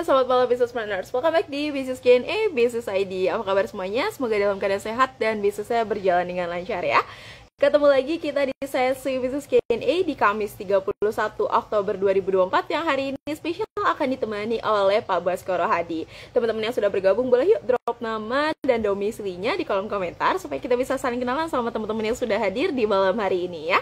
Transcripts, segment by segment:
selamat malam Business Planners. Welcome back di Business Q&A Business ID. Apa kabar semuanya? Semoga dalam keadaan sehat dan bisnisnya berjalan dengan lancar ya. Ketemu lagi kita di sesi Business Q&A di Kamis 31 Oktober 2024 yang hari ini spesial akan ditemani oleh Pak Baskoro Hadi. Teman-teman yang sudah bergabung boleh yuk drop nama dan domisilinya di kolom komentar supaya kita bisa saling kenalan sama teman-teman yang sudah hadir di malam hari ini ya.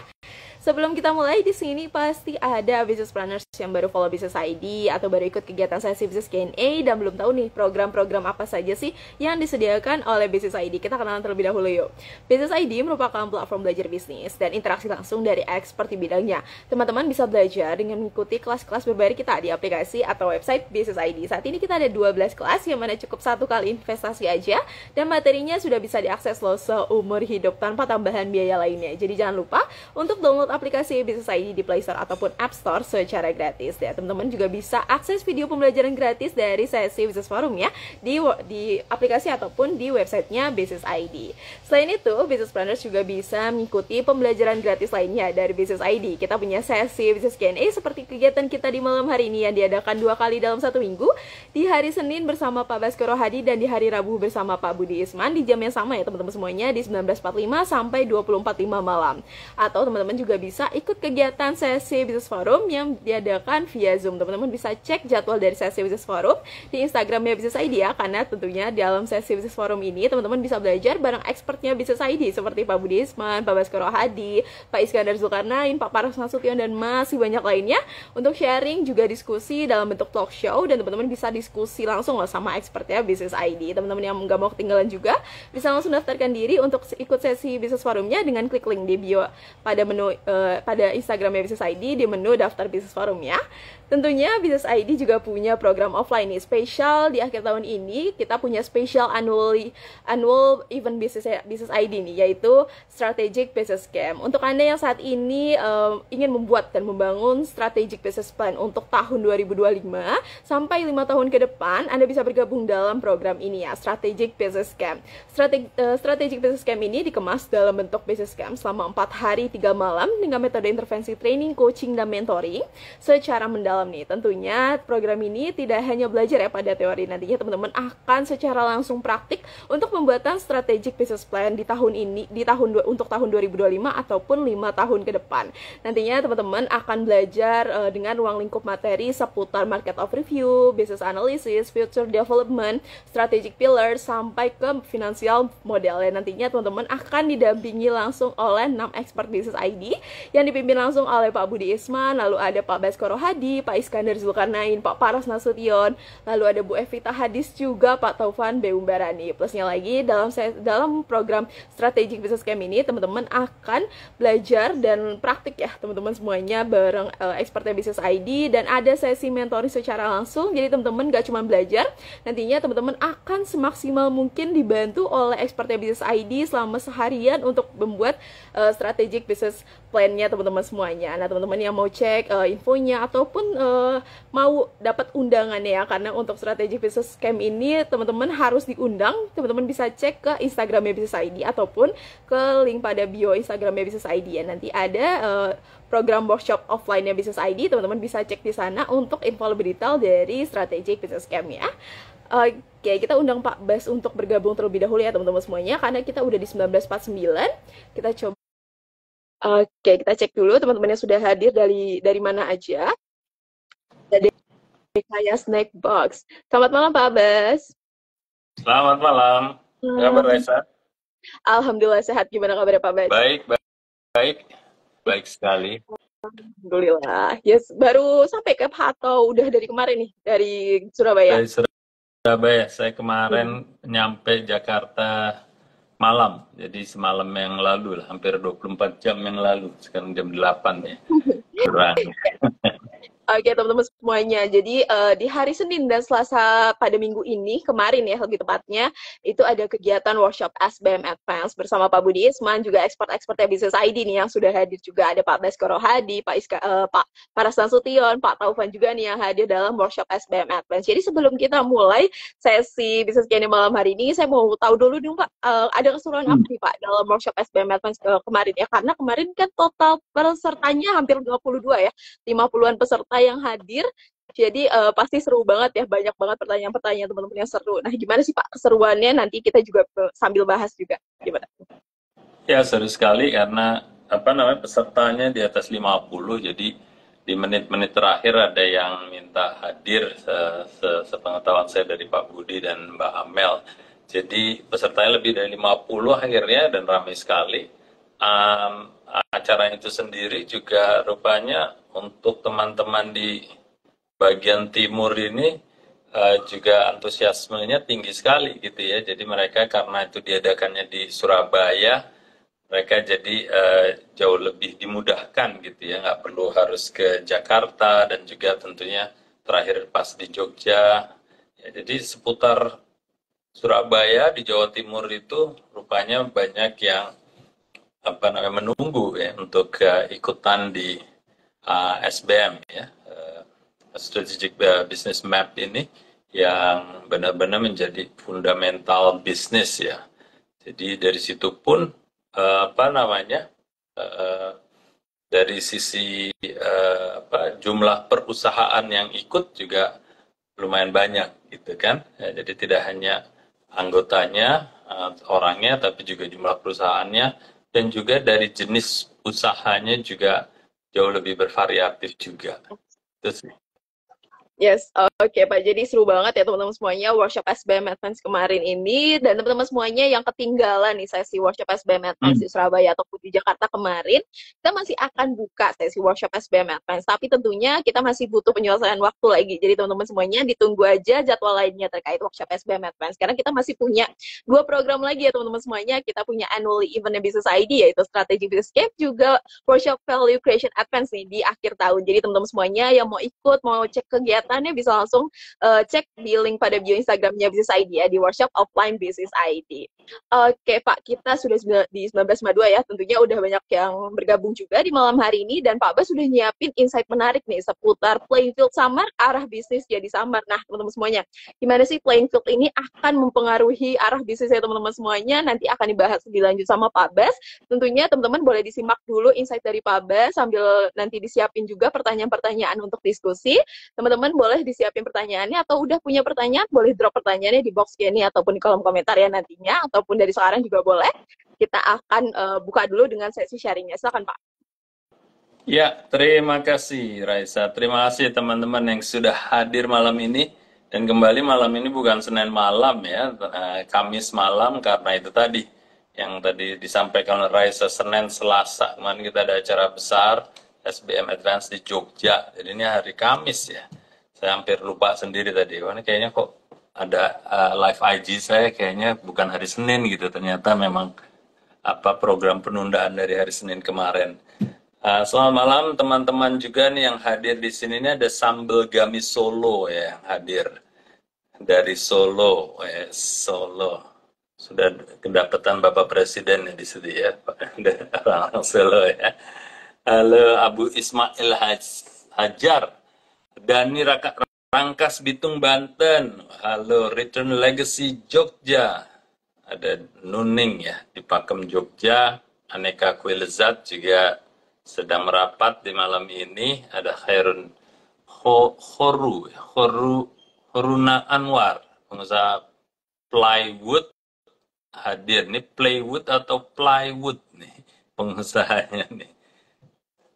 Sebelum kita mulai, di sini pasti ada business planners yang baru follow Business ID atau baru ikut kegiatan sesi Business Q&A dan belum tahu nih program-program apa saja sih yang disediakan oleh Business ID. Kita kenalan terlebih dahulu yuk. Business ID merupakan platform belajar bisnis dan interaksi langsung dari expert di bidangnya. Teman-teman bisa belajar dengan mengikuti kelas-kelas berbayar kita di aplikasi atau website Business ID. Saat ini kita ada 12 kelas yang mana cukup satu kali investasi aja dan materinya sudah bisa diakses loh seumur hidup tanpa tambahan biaya lainnya. Jadi jangan lupa untuk download aplikasi Business ID di Play Store ataupun App Store secara gratis ya. Teman-teman juga bisa akses video pembelajaran gratis dari sesi Business Forum ya di aplikasi ataupun di websitenya Business ID. Selain itu, Business Planners juga bisa mengikuti pembelajaran gratis lainnya dari Business ID. Kita punya sesi Business Q&A seperti kegiatan kita di malam hari ini yang diadakan 2 kali dalam 1 minggu, di hari Senin bersama Pak Baskoro Hadi dan di hari Rabu bersama Pak Budi Isman di jam yang sama ya teman-teman semuanya, di 19.45 sampai 20.45 malam. Atau teman-teman juga bisa ikut kegiatan sesi Business Forum yang diadakan via Zoom. Teman-teman bisa cek jadwal dari sesi Business Forum di Instagramnya Business ID ya, karena tentunya di dalam sesi Business Forum ini teman-teman bisa belajar bareng expertnya Business ID seperti Pak Budi Isman, Pak Baskoro Hadi, Pak Iskandar Zulkarnain, Pak Paras Nasution, dan masih banyak lainnya untuk sharing juga diskusi dalam bentuk talk show, dan teman-teman bisa diskusi langsung loh sama expertnya Business ID. Teman-teman yang nggak mau ketinggalan juga bisa langsung daftarkan diri untuk ikut sesi Business Forumnya dengan klik link di bio pada menu pada Instagramnya Business ID di menu daftar Business Forum ya. Tentunya Business ID juga punya program offline nih spesial di akhir tahun ini. Kita punya spesial annual event Business ID nih, yaitu Strategic Business Camp. Untuk Anda yang saat ini ingin membuat dan membangun strategic business plan untuk tahun 2025 sampai 5 tahun ke depan, Anda bisa bergabung dalam program ini ya, Strategic Business Camp. Strategic Business Camp ini dikemas dalam bentuk business camp selama 4 hari 3 malam dengan metode intervensi training, coaching, dan mentoring secara mendalam nih. Tentunya program ini tidak hanya belajar ya pada teori, nantinya teman-teman akan secara langsung praktik untuk pembuatan strategic business plan di tahun ini, untuk tahun 2025 ataupun 5 tahun ke depan. Nantinya teman-teman akan belajar dengan ruang lingkup materi seputar market overview, business analysis, future development, strategic pillars, sampai ke financial model. Dan nantinya teman-teman akan didampingi langsung oleh 6 expert Business ID yang dipimpin langsung oleh Pak Budi Isman, lalu ada Pak Baskoro Hadi, Pak Iskandar Zulkarnain, Pak Paras Nasution, lalu ada Bu Evita Hadis juga Pak Taufan Beumbarani. Plusnya lagi dalam program Strategic Business Camp ini teman-teman akan belajar dan praktik ya teman-teman semuanya bareng expertnya Business ID, dan ada sesi mentoring secara langsung. Jadi teman-teman gak cuma belajar, nantinya teman-teman akan semaksimal mungkin dibantu oleh expertnya Business ID selama seharian untuk membuat strategic business plan-nya teman-teman semuanya. Nah teman-teman yang mau cek infonya ataupun mau dapat undangannya ya, karena untuk strategic business camp ini teman-teman harus diundang, teman-teman bisa cek ke Instagramnya Business ID ataupun ke link pada bio Instagramnya Business ID ya. Nanti ada program workshop offline-nya Business ID, teman-teman bisa cek di sana untuk info lebih detail dari strategic business camp ya. Oke, kita undang Pak Bas untuk bergabung terlebih dahulu ya teman-teman semuanya, karena kita udah di 19.49. Kita coba. Oke, kita cek dulu teman-teman yang sudah hadir dari mana aja. Dari kayak Snack Box. Selamat malam Pak Bas. Selamat malam. Kabar Raisa? Alhamdulillah sehat. Gimana kabarnya Pak Bas? Baik sekali. Alhamdulillah. Yes, baru sampai ke atau udah dari kemarin nih dari Surabaya? Dari Surabaya. Saya kemarin nyampe Jakarta malam, jadi semalam yang lalu lah, hampir 24 jam yang lalu. Sekarang jam 8 ya. Kurang. Oke teman-teman semuanya, jadi di hari Senin dan Selasa pada minggu ini, kemarin ya lebih tepatnya, itu ada kegiatan workshop SBM Advance bersama Pak Budi Isman, juga expert-expertnya Business ID nih yang sudah hadir juga, ada Pak Baskoro Hadi, Pak Paras Nasution, Pak Taufan juga nih yang hadir dalam workshop SBM Advance. Jadi sebelum kita mulai sesi Business Q&A malam hari ini, saya mau tahu dulu nih Pak, ada keseruan apa nih Pak dalam workshop SBM Advance kemarin ya, karena kemarin kan total pesertanya hampir 22 ya, 50-an peserta yang hadir, Jadi pasti seru banget ya, banyak banget pertanyaan-pertanyaan teman-teman yang seru. Nah, gimana sih Pak keseruannya? Nanti kita juga sambil bahas juga. Gimana? Ya, seru sekali karena apa namanya pesertanya di atas 50, jadi di menit-menit terakhir ada yang minta hadir sepengetahuan saya dari Pak Budi dan Mbak Amel. Jadi pesertanya lebih dari 50 akhirnya dan ramai sekali. Um, Acara itu sendiri juga rupanya untuk teman-teman di bagian timur ini juga antusiasmenya tinggi sekali gitu ya. Jadi mereka karena itu diadakannya di Surabaya, mereka jadi jauh lebih dimudahkan gitu ya, nggak perlu harus ke Jakarta dan juga tentunya terakhir pas di Jogja. Ya, jadi seputar Surabaya di Jawa Timur itu rupanya banyak yang apa namanya menunggu ya untuk ikutan di SBM ya, Strategic Business Map ini yang benar-benar menjadi fundamental bisnis ya. Jadi dari situ pun apa namanya eh, dari sisi jumlah perusahaan yang ikut juga lumayan banyak gitu kan. Ya, jadi tidak hanya anggotanya, orangnya, tapi juga jumlah perusahaannya dan juga dari jenis usahanya juga jauh lebih bervariatif juga. Itu sih. Yes, oke Pak. Jadi seru banget ya teman-teman semuanya workshop SBM Advance kemarin ini, dan teman-teman semuanya yang ketinggalan nih sesi workshop SBM Advance di Surabaya ataupun di Jakarta kemarin, kita masih akan buka sesi workshop SBM Advance. Tapi tentunya kita masih butuh penyelesaian waktu lagi. Jadi teman-teman semuanya ditunggu aja jadwal lainnya terkait workshop SBM Advance. Karena kita masih punya 2 program lagi ya teman-teman semuanya. Kita punya annual event Business ID yaitu Strategi Business Camp, juga workshop Value Creation Advance nih di akhir tahun. Jadi teman-teman semuanya yang mau ikut, mau cek kegiatan bisa langsung cek di link pada bio Instagramnya Business ID ya, di workshop offline Business ID. Oke Pak, kita sudah di 1952 ya, tentunya udah banyak yang bergabung juga di malam hari ini, dan Pak Bas sudah nyiapin insight menarik nih seputar playing field samar, arah bisnis jadi samar. Nah teman-teman semuanya, gimana sih playing field ini akan mempengaruhi arah bisnisnya teman-teman semuanya? Nanti akan dibahas lebih lanjut sama Pak Bas. Tentunya teman-teman boleh disimak dulu insight dari Pak Bas sambil nanti disiapin juga pertanyaan-pertanyaan untuk diskusi. Teman-teman boleh disiapin pertanyaannya, atau udah punya pertanyaan boleh drop pertanyaannya di box Q&A ataupun di kolom komentar ya nantinya, ataupun dari sekarang juga boleh. Kita akan buka dulu dengan sesi sharingnya. Silakan Pak. Ya, terima kasih Raisa. Terima kasih teman-teman yang sudah hadir malam ini. Dan kembali malam ini bukan Senin malam ya, Kamis malam karena itu tadi yang tadi disampaikan oleh Raisa, Senin Selasa. Kemarin kita ada acara besar SBM Advance di Jogja. Jadi ini hari Kamis ya. Saya hampir lupa sendiri tadi. Wah, ini kayaknya kok ada live IG saya kayaknya bukan hari Senin gitu. Ternyata memang apa program penundaan dari hari Senin kemarin. Selamat malam teman-teman juga nih yang hadir di sini. Ini ada Sambal Gami Solo ya yang hadir dari Solo, Solo. Sudah kedapatan Bapak Presiden ya di situ ya, orang Solo ya. Halo Abu Ismail Hajar, Dani Rangkas Bitung Banten. Halo Return Legacy Jogja. Ada Nuning ya di Pakem Jogja. Aneka Kue Lezat juga sedang merapat di malam ini. Ada Khairun Horuna Anwar, pengusaha plywood hadir. Nih plywood atau plywood nih pengusahanya nih.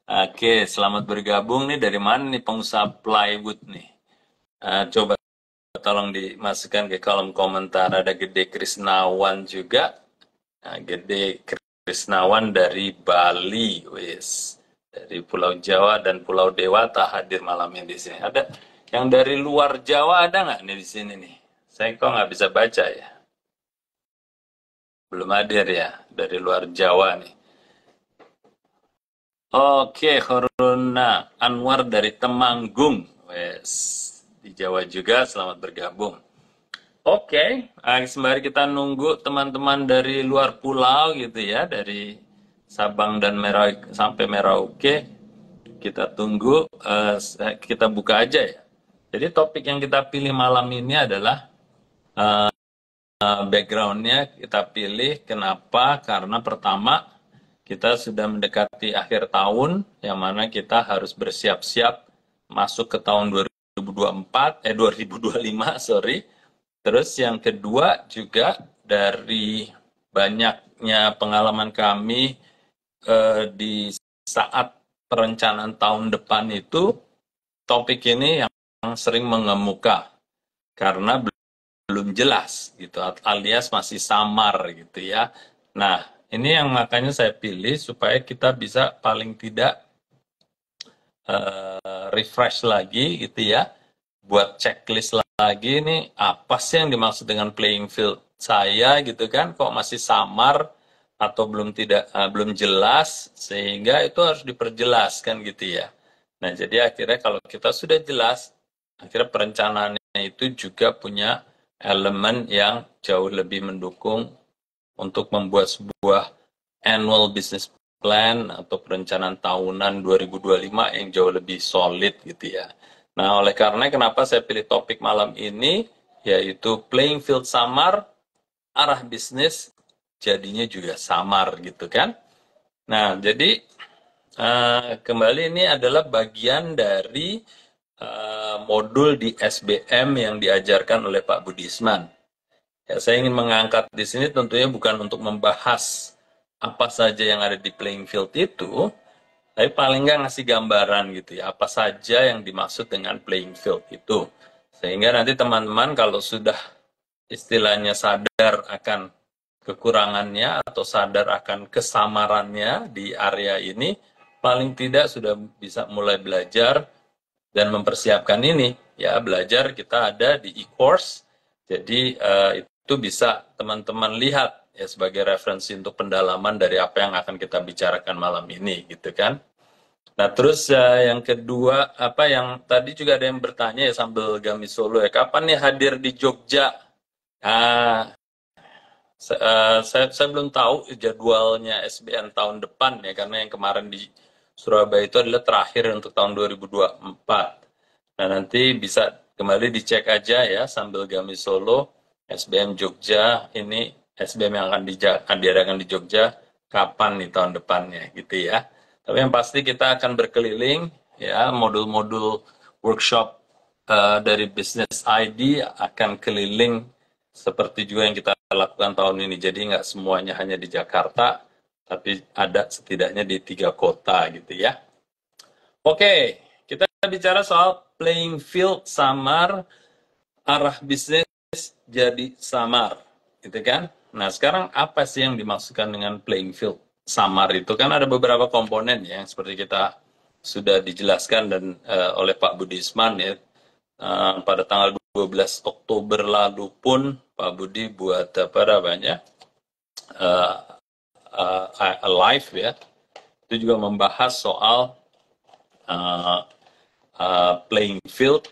Oke, selamat bergabung nih. Dari mana nih pengusaha plywood nih? Coba tolong dimasukkan ke kolom komentar. Ada Gede Krisnawan juga. Nah, Gede Krisnawan dari Bali, wis. Dari Pulau Jawa dan Pulau Dewata hadir malamnya di sini. Ada yang dari luar Jawa ada nggak nih di sini nih? Saya kok nggak bisa baca ya. Belum hadir ya dari luar Jawa nih. Oke, Horuna Anwar dari Temanggung. Wes, di Jawa juga, selamat bergabung. Oke, sembari kita nunggu teman-teman dari luar pulau gitu ya, dari Sabang dan Merauke sampai Merauke, kita tunggu, kita buka aja ya. Jadi topik yang kita pilih malam ini adalah background-nya kita pilih, kenapa? Karena pertama, kita sudah mendekati akhir tahun, yang mana kita harus bersiap-siap masuk ke tahun 2025, sorry. Terus yang kedua juga dari banyaknya pengalaman kami di saat perencanaan tahun depan itu, topik ini yang sering mengemuka karena belum jelas gitu, alias masih samar gitu ya. Nah, ini yang makanya saya pilih supaya kita bisa paling tidak refresh lagi gitu ya, buat checklist lagi nih apa sih yang dimaksud dengan playing field saya gitu kan, kok masih samar atau belum jelas, sehingga itu harus diperjelaskan gitu ya. Nah, jadi akhirnya kalau kita sudah jelas, akhirnya perencanaannya itu juga punya elemen yang jauh lebih mendukung untuk membuat sebuah annual business plan atau perencanaan tahunan 2025 yang jauh lebih solid gitu ya. Nah, oleh karena kenapa saya pilih topik malam ini, yaitu playing field samar, arah bisnis jadinya juga samar gitu kan. Nah, jadi kembali ini adalah bagian dari modul di SBM yang diajarkan oleh Pak Budisman. Ya, saya ingin mengangkat di sini tentunya bukan untuk membahas apa saja yang ada di playing field itu, tapi paling nggak ngasih gambaran gitu ya, apa saja yang dimaksud dengan playing field itu. Sehingga nanti teman-teman kalau sudah istilahnya sadar akan kekurangannya atau sadar akan kesamarannya di area ini, paling tidak sudah bisa mulai belajar dan mempersiapkan ini. Ya, belajar kita ada di e-course, jadi itu bisa teman-teman lihat ya sebagai referensi untuk pendalaman dari apa yang akan kita bicarakan malam ini gitu kan. Nah, terus yang kedua, apa yang tadi juga ada yang bertanya ya sambil Gami Solo ya, kapan nih hadir di Jogja? Nah, saya belum tahu jadwalnya SBN tahun depan ya, karena yang kemarin di Surabaya itu adalah terakhir untuk tahun 2024. Nah, nanti bisa kembali dicek aja ya sambil Gami Solo, SBM Jogja, ini SBM yang akan diadakan di Jogja, kapan nih tahun depannya gitu ya. Tapi yang pasti kita akan berkeliling ya, modul-modul workshop dari Business ID akan keliling seperti juga yang kita lakukan tahun ini. Jadi nggak semuanya hanya di Jakarta, tapi ada setidaknya di 3 kota gitu ya. Oke, kita bicara soal playing field samar, arah bisnis jadi samar, gitu kan? Nah, sekarang apa sih yang dimaksudkan dengan playing field samar itu? Kan ada beberapa komponen ya, yang seperti kita sudah dijelaskan dan oleh Pak Budisman ya, pada tanggal 12 Oktober lalu pun Pak Budi buat apa namanya live ya, itu juga membahas soal playing field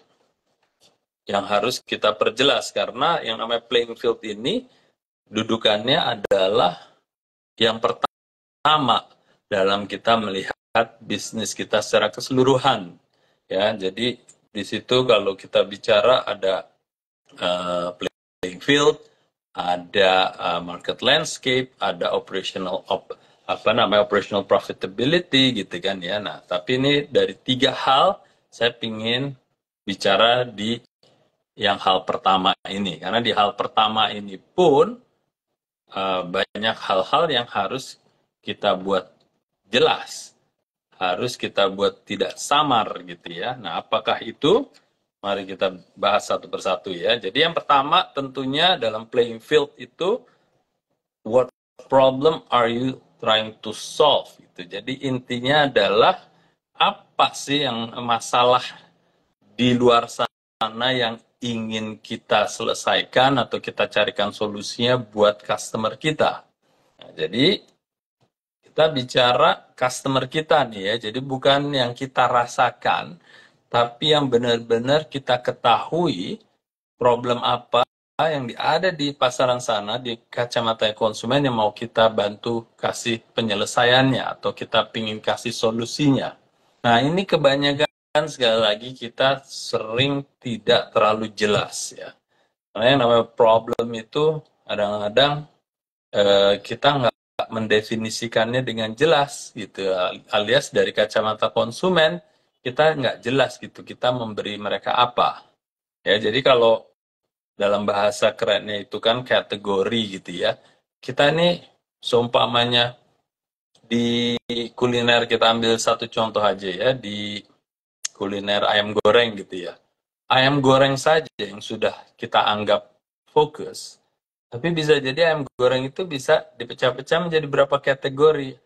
yang harus kita perjelas, karena yang namanya playing field ini dudukannya adalah yang pertama dalam kita melihat bisnis kita secara keseluruhan ya. Jadi di situ kalau kita bicara ada playing field, ada market landscape, ada operational profitability gitu kan ya. Nah, tapi ini dari 3 hal saya ingin bicara di yang hal pertama ini, karena di hal pertama ini pun banyak hal-hal yang harus kita buat jelas, harus kita buat tidak samar gitu ya. Nah, apakah itu? Mari kita bahas satu persatu ya. Jadi yang pertama tentunya dalam playing field itu, what problem are you trying to solve? Gitu. Jadi intinya adalah apa sih yang masalah di luar sana yang ingin kita selesaikan atau kita carikan solusinya buat customer kita. Nah, jadi kita bicara customer kita nih ya, jadi bukan yang kita rasakan, tapi yang benar-benar kita ketahui problem apa yang ada di pasaran sana, di kacamata konsumen yang mau kita bantu kasih penyelesaiannya atau kita pingin kasih solusinya. Nah, ini kebanyakan sekali lagi kita sering tidak terlalu jelas ya. Karena yang namanya problem itu kadang-kadang kita nggak mendefinisikannya dengan jelas gitu, alias dari kacamata konsumen kita nggak jelas gitu, kita memberi mereka apa. Ya, jadi kalau dalam bahasa kerennya itu kan kategori gitu ya. Kita nih seumpamanya di kuliner, kita ambil satu contoh aja ya, di kuliner ayam goreng gitu ya. Ayam goreng saja yang sudah kita anggap fokus, tapi bisa jadi ayam goreng itu bisa dipecah-pecah menjadi berapa kategori.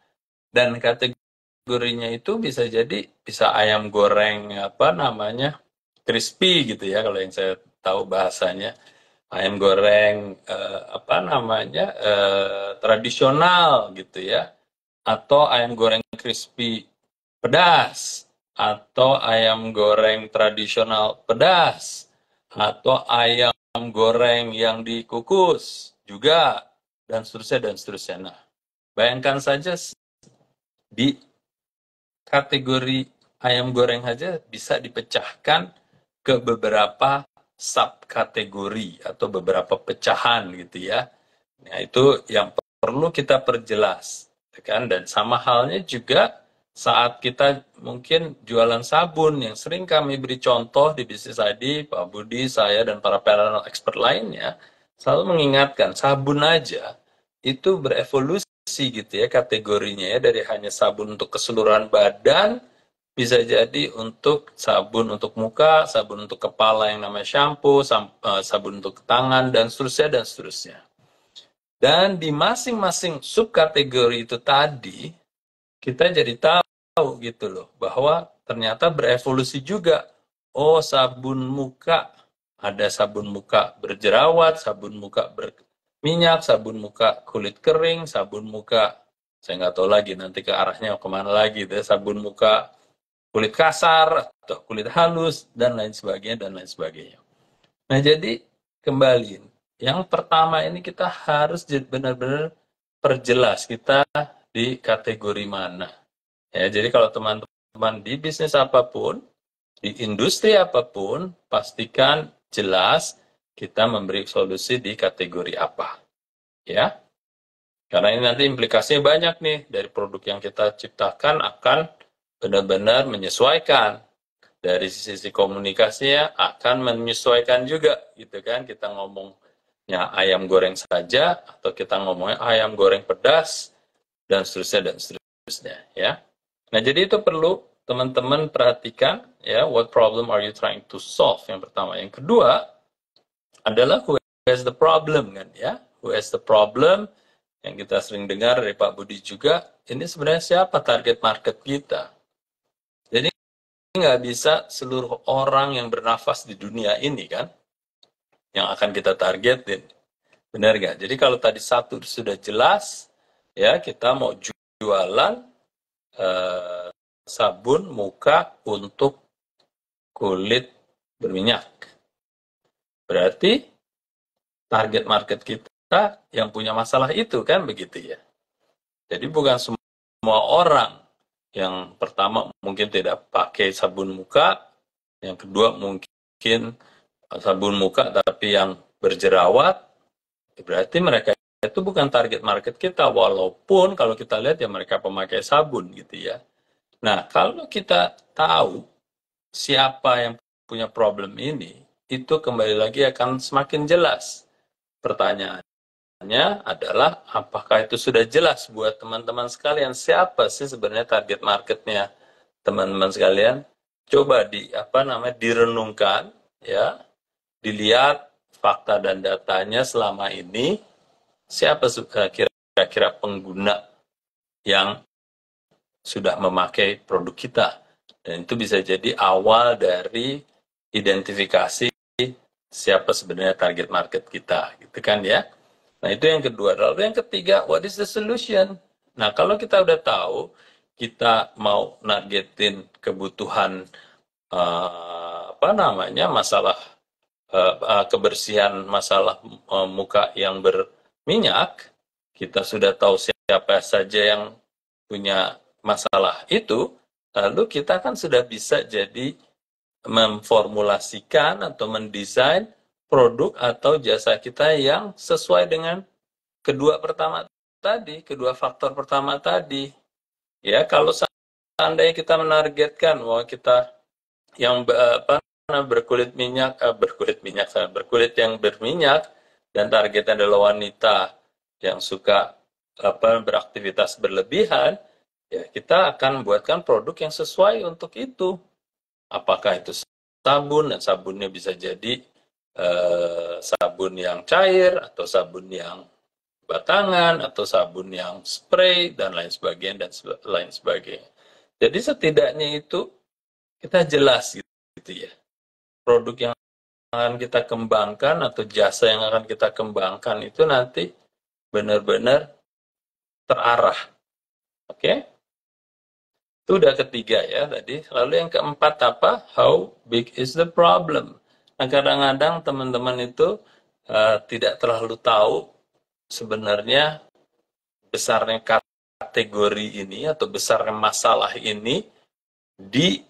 Dan kategorinya itu bisa jadi bisa ayam goreng apa namanya crispy gitu ya, kalau yang saya tahu bahasanya. Ayam goreng apa namanya tradisional gitu ya, atau ayam goreng crispy pedas, atau ayam goreng tradisional pedas, atau ayam goreng yang dikukus juga, dan seterusnya dan seterusnya. Nah, bayangkan saja di kategori ayam goreng saja bisa dipecahkan ke beberapa subkategori atau beberapa pecahan gitu ya. Nah, itu yang perlu kita perjelas, kan? Dan sama halnya juga saat kita mungkin jualan sabun, yang sering kami beri contoh di Bisnis ID, Pak Budi, saya, dan para panel expert lainnya, selalu mengingatkan, sabun aja itu berevolusi gitu ya kategorinya ya, dari hanya sabun untuk keseluruhan badan, bisa jadi untuk sabun untuk muka, sabun untuk kepala yang namanya shampoo, sabun untuk tangan, dan seterusnya dan seterusnya. Dan di masing-masing subkategori itu tadi, kita jadi tahu gitu loh, bahwa ternyata berevolusi juga. Oh, sabun muka, ada sabun muka berjerawat, sabun muka berminyak, sabun muka kulit kering, sabun muka, saya nggak tahu lagi nanti ke arahnya kemana lagi, deh, sabun muka kulit kasar, atau kulit halus, dan lain sebagainya, dan lain sebagainya. Nah, jadi kembali, yang pertama ini kita harus benar-benar perjelas kita di kategori mana. Ya, jadi kalau teman-teman di bisnis apapun, di industri apapun, pastikan jelas kita memberi solusi di kategori apa. Ya, karena ini nanti implikasinya banyak nih, dari produk yang kita ciptakan akan benar-benar menyesuaikan. Dari sisi komunikasinya akan menyesuaikan juga gitu kan, kita ngomongnya ayam goreng saja atau kita ngomongnya ayam goreng pedas, dan seterusnya dan seterusnya ya. Nah, jadi itu perlu teman-teman perhatikan ya, what problem are you trying to solve, yang pertama. Yang kedua adalah who has the problem kan ya, who has the problem, yang kita sering dengar dari Pak Budi juga, ini sebenarnya siapa target market kita. Jadi nggak bisa seluruh orang yang bernafas di dunia ini kan yang akan kita targetin, benar nggak? Jadi kalau tadi satu sudah jelas ya, kita mau jualan sabun muka untuk kulit berminyak, berarti target market kita yang punya masalah itu kan, begitu ya. Jadi bukan semua orang, yang pertama mungkin tidak pakai sabun muka, yang kedua mungkin sabun muka tapi yang berjerawat, berarti mereka itu bukan target market kita, walaupun kalau kita lihat ya mereka pemakai sabun gitu ya. Nah, kalau kita tahu siapa yang punya problem ini, itu kembali lagi akan semakin jelas. Pertanyaannya adalah, apakah itu sudah jelas buat teman-teman sekalian, siapa sih sebenarnya target marketnya teman-teman sekalian? Coba direnungkan ya, dilihat fakta dan datanya selama ini, siapa kira-kira pengguna yang sudah memakai produk kita. Dan itu bisa jadi awal dari identifikasi siapa sebenarnya target market kita, gitu kan ya. Nah, itu yang kedua. Lalu yang ketiga, what is the solution? Nah, kalau kita udah tahu kita mau nargetin kebutuhan masalah kebersihan, masalah muka yang berminyak, kita sudah tahu siapa saja yang punya masalah itu, lalu kita kan sudah bisa jadi memformulasikan atau mendesain produk atau jasa kita yang sesuai dengan kedua faktor pertama tadi. Ya, kalau seandainya kita menargetkan bahwa kita yang berkulit yang berminyak dan targetnya adalah wanita yang suka beraktivitas berlebihan, ya kita akan buatkan produk yang sesuai untuk itu. Apakah itu sabun, dan sabunnya bisa jadi sabun yang cair atau sabun yang batangan atau sabun yang spray dan lain sebagainya. Jadi setidaknya itu kita jelas gitu ya. Produk yang akan kita kembangkan atau jasa yang akan kita kembangkan itu nanti benar-benar terarah. Oke? Itu udah ketiga ya tadi. Lalu yang keempat apa? How big is the problem? Nah, kadang-kadang teman-teman itu tidak terlalu tahu sebenarnya besarnya kategori ini atau besarnya masalah ini di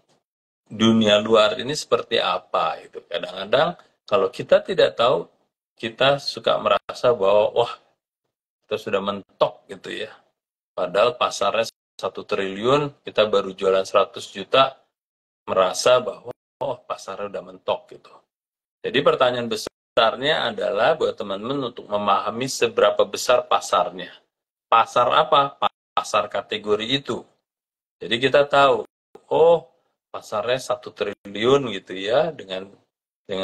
dunia luar ini seperti apa itu. Kadang-kadang kalau kita tidak tahu, kita suka merasa bahwa wah, kita sudah mentok gitu ya. Padahal pasarnya 1 triliun, kita baru jualan 100 juta, merasa bahwa oh, pasarnya udah mentok gitu. Jadi pertanyaan besarnya adalah buat teman-teman untuk memahami seberapa besar pasarnya. Pasar apa? Pasar kategori itu. Jadi kita tahu, oh pasarnya 1 triliun gitu ya, dengan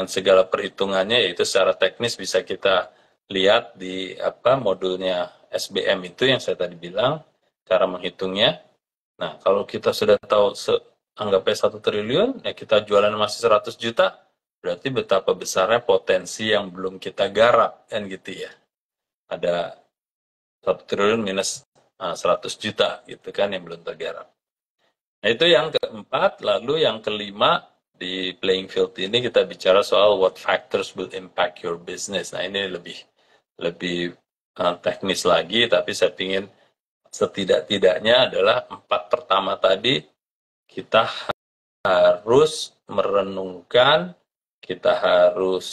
segala perhitungannya, yaitu secara teknis bisa kita lihat di modulnya SBM itu yang saya tadi bilang, cara menghitungnya. Nah, kalau kita sudah tahu anggapnya 1 triliun, ya kita jualan masih 100 juta, berarti betapa besarnya potensi yang belum kita garap, kan gitu ya. Ada 1 triliun minus 100 juta gitu kan yang belum tergarap. Nah, itu yang keempat. Lalu yang kelima, di playing field ini kita bicara soal what factors will impact your business. Nah, ini lebih teknis lagi, tapi saya ingin setidak-tidaknya adalah 4 pertama tadi kita harus merenungkan, kita harus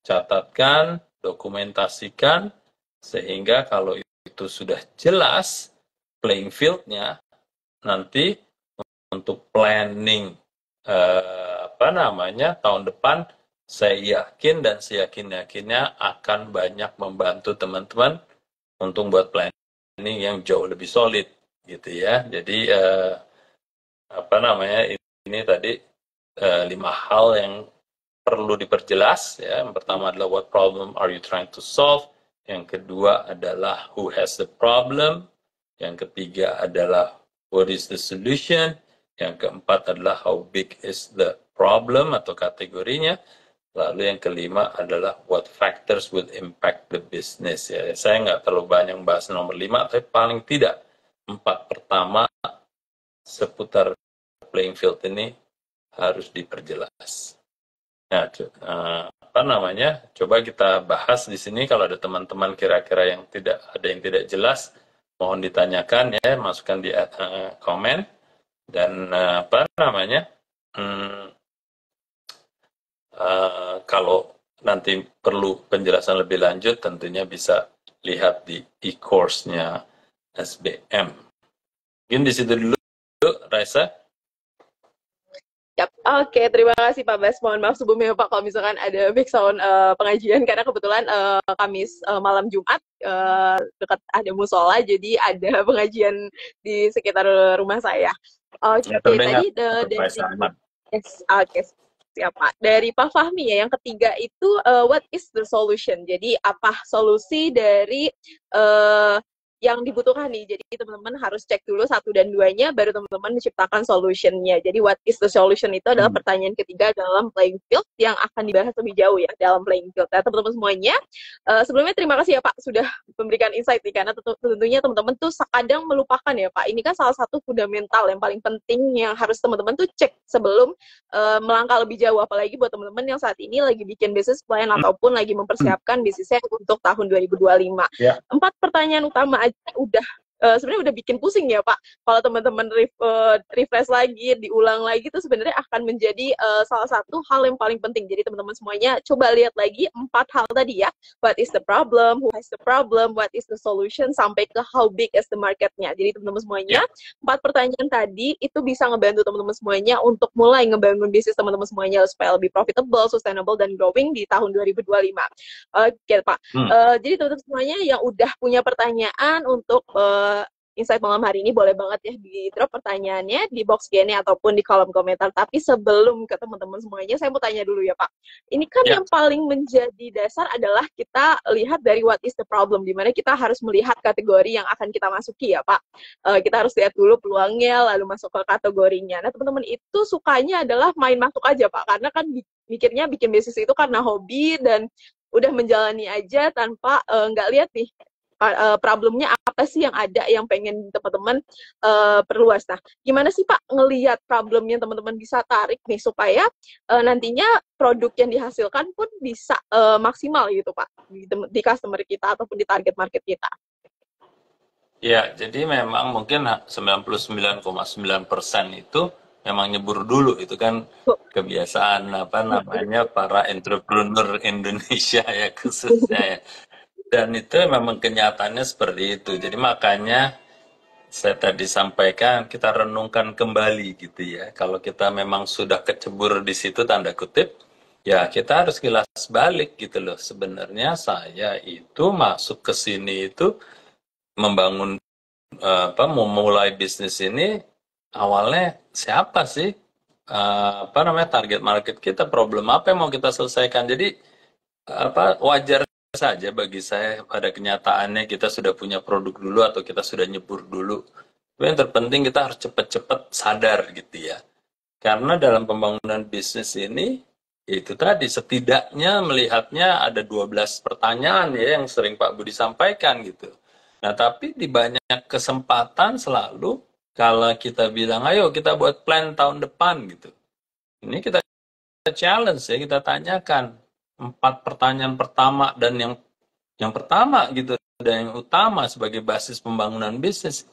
catatkan, dokumentasikan, sehingga kalau itu sudah jelas playing field-nya, nanti untuk planning tahun depan, saya yakin dan seyakin-yakinnya akan banyak membantu teman-teman untuk buat planning yang jauh lebih solid gitu ya. Jadi ini tadi 5 hal yang perlu diperjelas ya. Yang pertama adalah what problem are you trying to solve? Yang kedua adalah who has the problem? Yang ketiga adalah what is the solution? Yang keempat adalah how big is the problem atau kategorinya. Lalu yang kelima adalah what factors will impact the business. Ya, saya nggak terlalu banyak bahas nomor 5, tapi paling tidak 4 pertama seputar playing field ini harus diperjelas. Nah, coba kita bahas di sini. Kalau ada teman-teman kira-kira yang tidak jelas, mohon ditanyakan ya, masukkan di komen. Dan kalau nanti perlu penjelasan lebih lanjut, tentunya bisa lihat di e-course-nya SBM. Mungkin di situ dulu, Raisa. Yap, oke, terima kasih Pak Bas. Mohon maaf sebelumnya Pak kalau misalkan ada background pengajian, karena kebetulan Kamis malam Jumat dekat ada musola, jadi ada pengajian di sekitar rumah saya. Oke, tadi oke, siap Pak. Dari Pak Fahmi ya, yang ketiga itu what is the solution? Jadi apa solusi dari yang dibutuhkan nih. Jadi teman-teman harus cek dulu 1 dan 2-nya, baru teman-teman menciptakan solution-nya. Jadi what is the solution itu adalah pertanyaan ketiga dalam playing field yang akan dibahas lebih jauh ya dalam playing field. Nah, teman-teman semuanya, sebelumnya terima kasih ya Pak sudah memberikan insight nih, karena tentunya teman-teman tuh kadang melupakan ya Pak. Ini kan salah satu fundamental yang paling penting yang harus teman-teman tuh cek sebelum melangkah lebih jauh, apalagi buat teman-teman yang saat ini lagi bikin business plan ataupun lagi mempersiapkan bisnisnya untuk tahun 2025. 4 pertanyaan utama aja udah sebenarnya udah bikin pusing ya Pak. Kalau teman-teman refresh lagi, diulang lagi itu sebenarnya akan menjadi salah satu hal yang paling penting. Jadi teman-teman semuanya coba lihat lagi 4 hal tadi ya. What is the problem? Who has the problem? What is the solution? Sampai ke how big is the marketnya. Jadi teman-teman semuanya, Ya, 4 pertanyaan tadi itu bisa ngebantu teman-teman semuanya untuk mulai ngebangun bisnis teman-teman semuanya supaya lebih profitable, sustainable, dan growing di tahun 2025. Oke Pak. hmm, Jadi teman-teman semuanya yang udah punya pertanyaan untuk insight malam hari ini boleh banget ya di drop pertanyaannya di box Q&A ataupun di kolom komentar. Tapi sebelum ke teman-teman semuanya, saya mau tanya dulu ya Pak. Ini kan ya, yang paling menjadi dasar adalah kita lihat dari what is the problem, dimana kita harus melihat kategori yang akan kita masuki ya Pak. Kita harus lihat dulu peluangnya, lalu masuk ke kategorinya. Nah teman-teman itu sukanya adalah main masuk aja Pak, karena kan mikirnya bikin bisnis itu karena hobi dan udah menjalani aja tanpa nggak lihat nih problemnya apa sih yang ada yang pengen teman-teman perluas. Nah, gimana sih Pak ngelihat problemnya teman-teman bisa tarik nih supaya nantinya produk yang dihasilkan pun bisa maksimal gitu Pak di customer kita ataupun di target market kita. ya. Jadi memang mungkin 99,9% itu memang nyebur dulu. Itu kan kebiasaan apa namanya para entrepreneur Indonesia ya khususnya ya. Dan itu memang kenyataannya seperti itu. Jadi makanya saya tadi sampaikan kita renungkan kembali gitu ya. Kalau kita memang sudah kecebur di situ tanda kutip, ya kita harus kilas balik gitu loh. Sebenarnya saya itu masuk ke sini itu membangun memulai bisnis ini awalnya siapa sih? Apa namanya target market kita, problem apa yang mau kita selesaikan. Jadi wajar saja bagi saya pada kenyataannya kita sudah punya produk dulu atau kita sudah nyebur dulu. Tapi yang terpenting kita harus cepat-cepat sadar gitu ya. Karena dalam pembangunan bisnis ini, itu tadi setidaknya melihatnya ada 12 pertanyaan ya yang sering Pak Budi sampaikan gitu. Nah tapi di banyak kesempatan selalu kalau kita bilang ayo kita buat plan tahun depan gitu. Ini kita challenge ya, kita tanyakan 4 pertanyaan pertama dan yang pertama gitu dan yang utama sebagai basis pembangunan bisnis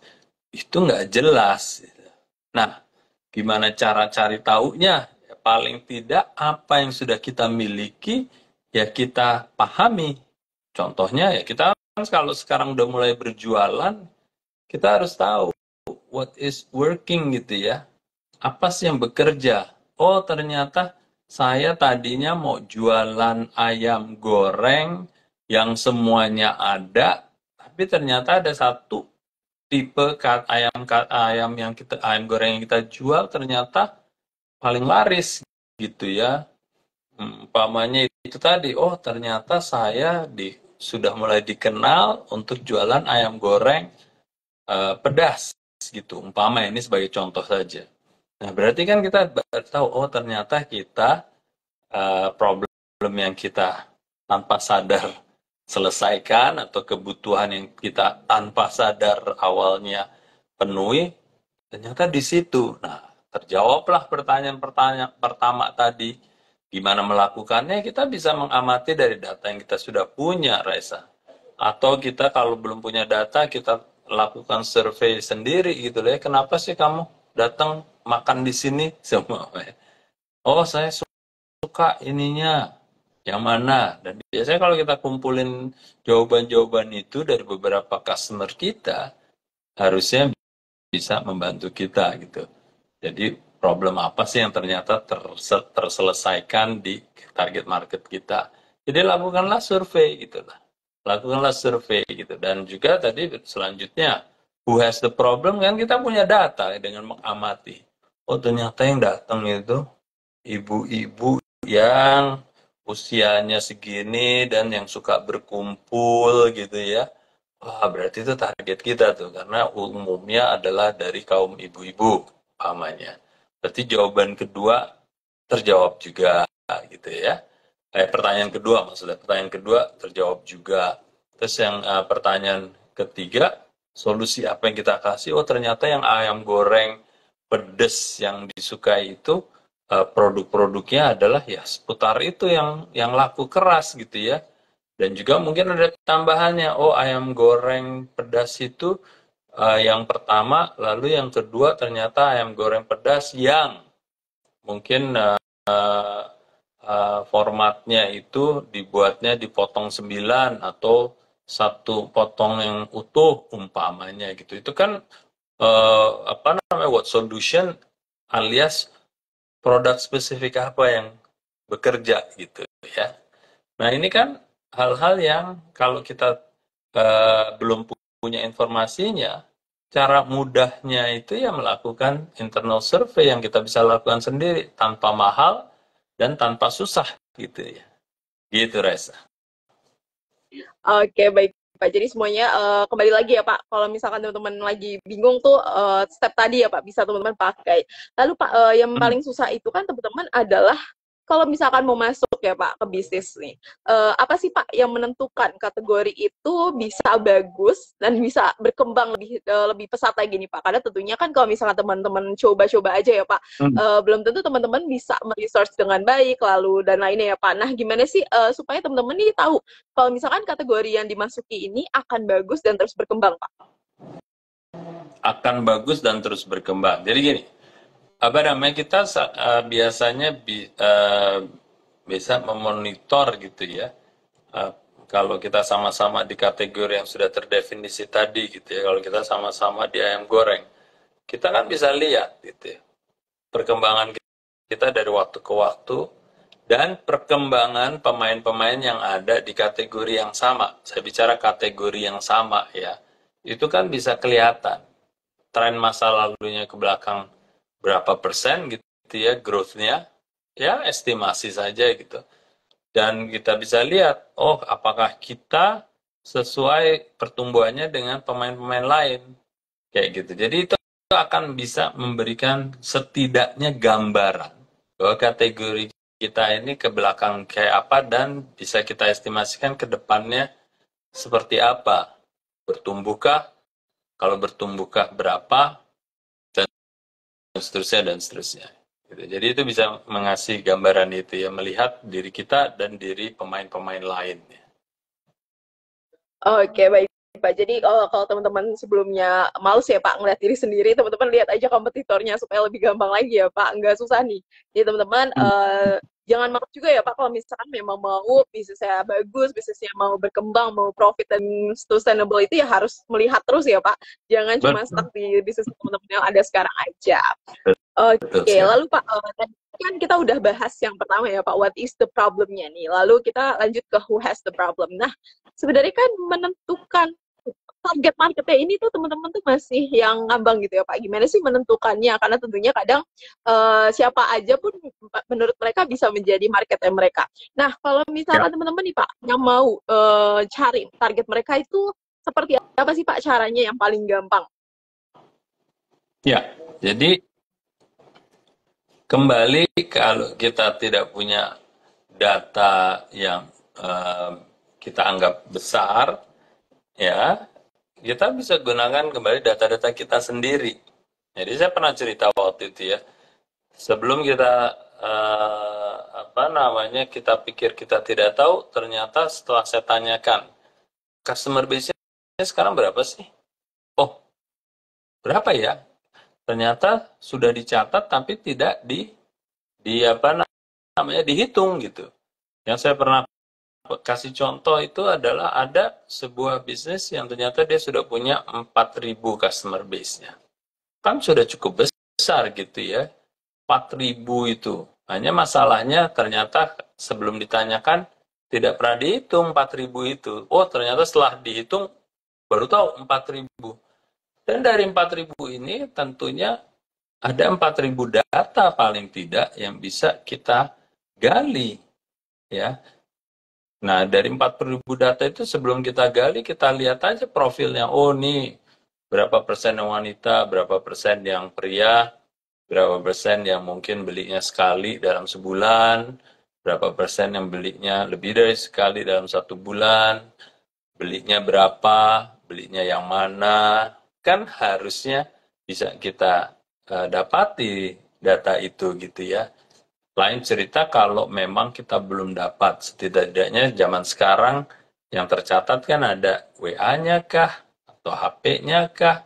itu nggak jelas. Nah, gimana cara cari taunya? Ya, paling tidak apa yang sudah kita miliki ya kita pahami. Contohnya ya kita kalau sekarang udah mulai berjualan, kita harus tahu what is working gitu ya. Apa sih yang bekerja? Oh, ternyata saya tadinya mau jualan ayam goreng yang semuanya ada, tapi ternyata ada satu tipe ayam yang ayam goreng yang kita jual ternyata paling laris gitu ya. Umpamanya itu tadi, oh ternyata saya sudah mulai dikenal untuk jualan ayam goreng pedas gitu. Umpama ini sebagai contoh saja. Nah, berarti kan kita baru tahu, oh ternyata kita problem yang kita tanpa sadar selesaikan atau kebutuhan yang kita tanpa sadar awalnya penuhi, ternyata di situ. Nah, terjawablah pertanyaan-pertanyaan pertama tadi. Gimana melakukannya? Kita bisa mengamati dari data yang kita sudah punya, Raisa. Atau kita kalau belum punya data, kita lakukan survei sendiri gitu loh ya. Kenapa sih kamu datang makan di sini semua? Oh, saya suka ininya. Yang mana? Dan biasanya kalau kita kumpulin jawaban-jawaban itu dari beberapa customer kita, harusnya bisa membantu kita gitu. Jadi problem apa sih yang ternyata terselesaikan di target market kita. Jadi lakukanlah survei gitu lah. Lakukanlah survei gitu. Dan juga tadi selanjutnya, who has the problem kan kita punya data dengan mengamati. Oh ternyata yang datang itu ibu-ibu yang usianya segini dan yang suka berkumpul gitu ya. Wah, berarti itu target kita tuh, karena umumnya adalah dari kaum ibu-ibu, pamannya. Berarti jawaban kedua terjawab juga gitu ya. Pertanyaan kedua maksudnya, pertanyaan kedua terjawab juga. Terus yang pertanyaan ketiga, solusi apa yang kita kasih? Oh ternyata yang ayam goreng pedes yang disukai itu produk-produknya adalah ya seputar itu yang laku keras gitu ya. Dan juga mungkin ada tambahannya, oh ayam goreng pedas itu Yang pertama, lalu yang kedua ternyata ayam goreng pedas yang mungkin formatnya itu dibuatnya dipotong 9 atau satu potong yang utuh umpamanya gitu. Itu kan apa namanya what solution alias produk spesifik apa yang bekerja gitu ya. Nah ini kan hal-hal yang kalau kita belum punya informasinya, cara mudahnya itu ya melakukan internal survey yang kita bisa lakukan sendiri tanpa mahal dan tanpa susah gitu ya. Gitu Reza. Oke, baik Pak. Jadi semuanya kembali lagi ya Pak. Kalau misalkan teman-teman lagi bingung tuh step tadi ya Pak bisa teman-teman pakai. Lalu Pak yang Hmm. paling susah itu kan teman-teman adalah kalau misalkan mau masuk ya Pak ke bisnis nih, apa sih Pak yang menentukan kategori itu bisa bagus dan bisa berkembang lebih pesat lagi nih Pak? Karena tentunya kan kalau misalkan teman-teman coba-coba aja ya Pak, Hmm. belum tentu teman-teman bisa meresearch dengan baik lalu dan lainnya ya Pak. Nah gimana sih supaya teman-teman nih tahu kalau misalkan kategori yang dimasuki ini akan bagus dan terus berkembang Pak? Akan bagus dan terus berkembang. Jadi gini, apa namanya kita biasanya bisa memonitor gitu ya. Eh, Kalau kita sama-sama di kategori yang sudah terdefinisi tadi gitu ya, kalau kita sama-sama di ayam goreng, kita kan bisa lihat gitu ya, perkembangan kita dari waktu ke waktu dan perkembangan pemain-pemain yang ada di kategori yang sama. Saya bicara kategori yang sama ya. Itu kan bisa kelihatan tren masa lalunya ke belakang berapa persen gitu ya growth-nya. Ya estimasi saja gitu. Dan kita bisa lihat, oh apakah kita sesuai pertumbuhannya dengan pemain-pemain lain. Kayak gitu. Jadi itu akan bisa memberikan setidaknya gambaran bahwa kategori kita ini ke belakang kayak apa dan bisa kita estimasikan ke depannya seperti apa. Bertumbuhkah? Kalau bertumbuhkah berapa? Dan seterusnya dan seterusnya. Gitu. Jadi itu bisa mengasih gambaran itu ya, melihat diri kita dan diri pemain-pemain lain. Oke, baik Pak. Jadi kalau teman-teman sebelumnya males ya Pak ngeliat diri sendiri, teman-teman lihat aja kompetitornya supaya lebih gampang lagi ya Pak. Nggak susah nih. Jadi teman-teman jangan malu juga ya Pak kalau misalkan memang mau bisnisnya bagus, bisnisnya mau berkembang, mau profit dan sustainable itu ya harus melihat terus ya Pak. Jangan cuma Betul, stuck di bisnis teman-teman yang ada sekarang aja. betul Oke, sekali. lalu Pak, tadi kan kita udah bahas yang pertama ya Pak, what is the problemnya nih. Lalu kita lanjut ke who has the problem. Nah, sebenarnya kan menentukan target marketnya ini tuh teman-teman tuh masih yang ngambang gitu ya Pak. Gimana sih menentukannya? Karena tentunya kadang siapa aja pun menurut mereka bisa menjadi marketnya mereka. Nah, kalau Ya, misalkan teman-teman nih Pak yang mau cari target mereka itu seperti apa sih Pak caranya yang paling gampang? ya. Jadi kembali kalau kita tidak punya data yang eh, kita anggap besar, ya kita bisa gunakan kembali data-data kita sendiri. Jadi saya pernah cerita waktu itu ya, sebelum kita apa namanya kita pikir kita tidak tahu, ternyata setelah saya tanyakan customer base-nya sekarang berapa sih? Oh, berapa ya? Ternyata sudah dicatat tapi tidak di apa namanya dihitung gitu. Yang saya pernah kasih contoh itu adalah ada sebuah bisnis yang ternyata dia sudah punya 4.000 customer base-nya. Kan sudah cukup besar gitu ya. 4.000 itu. Hanya masalahnya ternyata sebelum ditanyakan tidak pernah dihitung 4.000 itu. Oh, ternyata setelah dihitung baru tahu 4.000. Dan dari 4.000 ini tentunya ada 4.000 data paling tidak yang bisa kita gali ya. Nah, dari 40.000 data itu sebelum kita gali, kita lihat aja profilnya. Oh, nih berapa persen yang wanita, berapa persen yang pria, berapa persen yang mungkin belinya sekali dalam sebulan, berapa persen yang belinya lebih dari sekali dalam 1 bulan, belinya berapa, belinya yang mana. Kan harusnya bisa kita dapati data itu gitu ya. Lain cerita kalau memang kita belum dapat, setidaknya zaman sekarang yang tercatat kan ada WA-nya kah, atau HP-nya kah,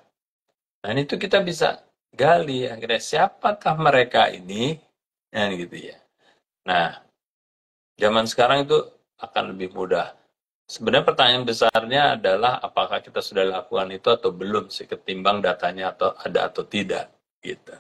Dan itu kita bisa gali akhirnya siapakah mereka ini, gitu ya. Nah, zaman sekarang itu akan lebih mudah. Sebenarnya pertanyaan besarnya adalah apakah kita sudah lakukan itu atau belum sih, ketimbang datanya atau ada atau tidak gitu.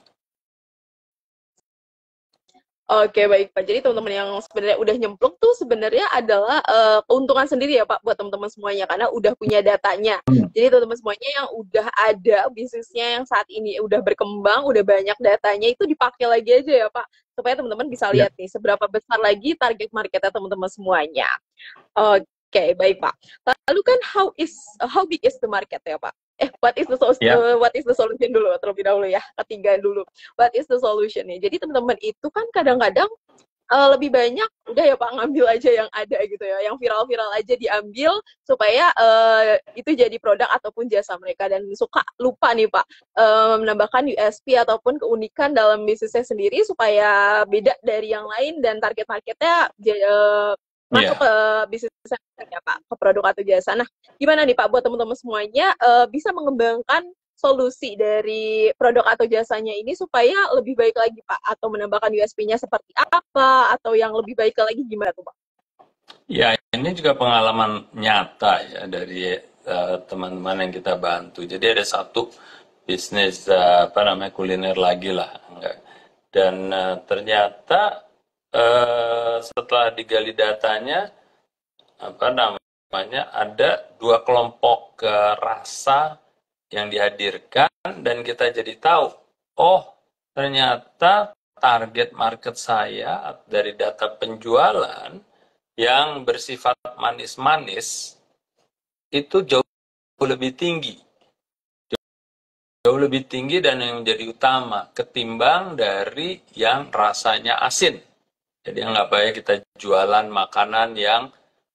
Oke, baik Pak. Jadi teman-teman yang sebenarnya udah nyemplung tuh sebenarnya adalah keuntungan sendiri ya Pak buat teman-teman semuanya karena udah punya datanya. Jadi teman-teman semuanya yang udah ada bisnisnya yang saat ini udah berkembang, udah banyak datanya itu dipakai lagi aja ya Pak supaya teman-teman bisa Ya. lihat nih seberapa besar lagi target marketnya teman-teman semuanya. Oke, baik Pak. Lalu kan how big is the market ya Pak? Ya. What is the solution dulu terlebih dahulu ya. Ketiga dulu. What is the solution ya? Jadi teman-teman itu kan kadang-kadang lebih banyak udah ya Pak ngambil aja yang ada gitu ya, yang viral-viral aja diambil supaya itu jadi produk ataupun jasa mereka dan suka lupa nih Pak menambahkan USP ataupun keunikan dalam bisnisnya sendiri supaya beda dari yang lain dan target marketnya masuk Ya. ke bisnisnya ya Pak, ke produk atau jasa. Nah, gimana nih Pak buat teman-teman semuanya bisa mengembangkan solusi dari produk atau jasanya ini supaya lebih baik lagi Pak atau menambahkan USP-nya seperti apa atau yang lebih baik lagi gimana tuh Pak? Ya, ini juga pengalaman nyata ya dari teman-teman yang kita bantu. Jadi ada satu bisnis apa namanya kuliner lagi lah, enggak. Dan ternyata setelah digali datanya, apa namanya, ada dua kelompok rasa yang dihadirkan dan kita jadi tahu, oh ternyata target market saya dari data penjualan yang bersifat manis-manis itu jauh lebih tinggi. Jauh lebih tinggi dan yang menjadi utama ketimbang dari yang rasanya asin. Jadi anggap aja kita jualan makanan yang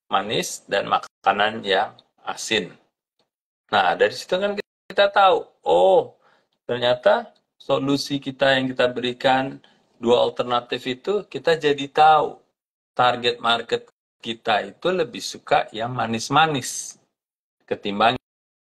manis dan makanan yang asin. Nah, dari situ kan kita tahu, oh ternyata solusi kita yang kita berikan dua alternatif itu kita jadi tahu target market kita itu lebih suka yang manis-manis ketimbang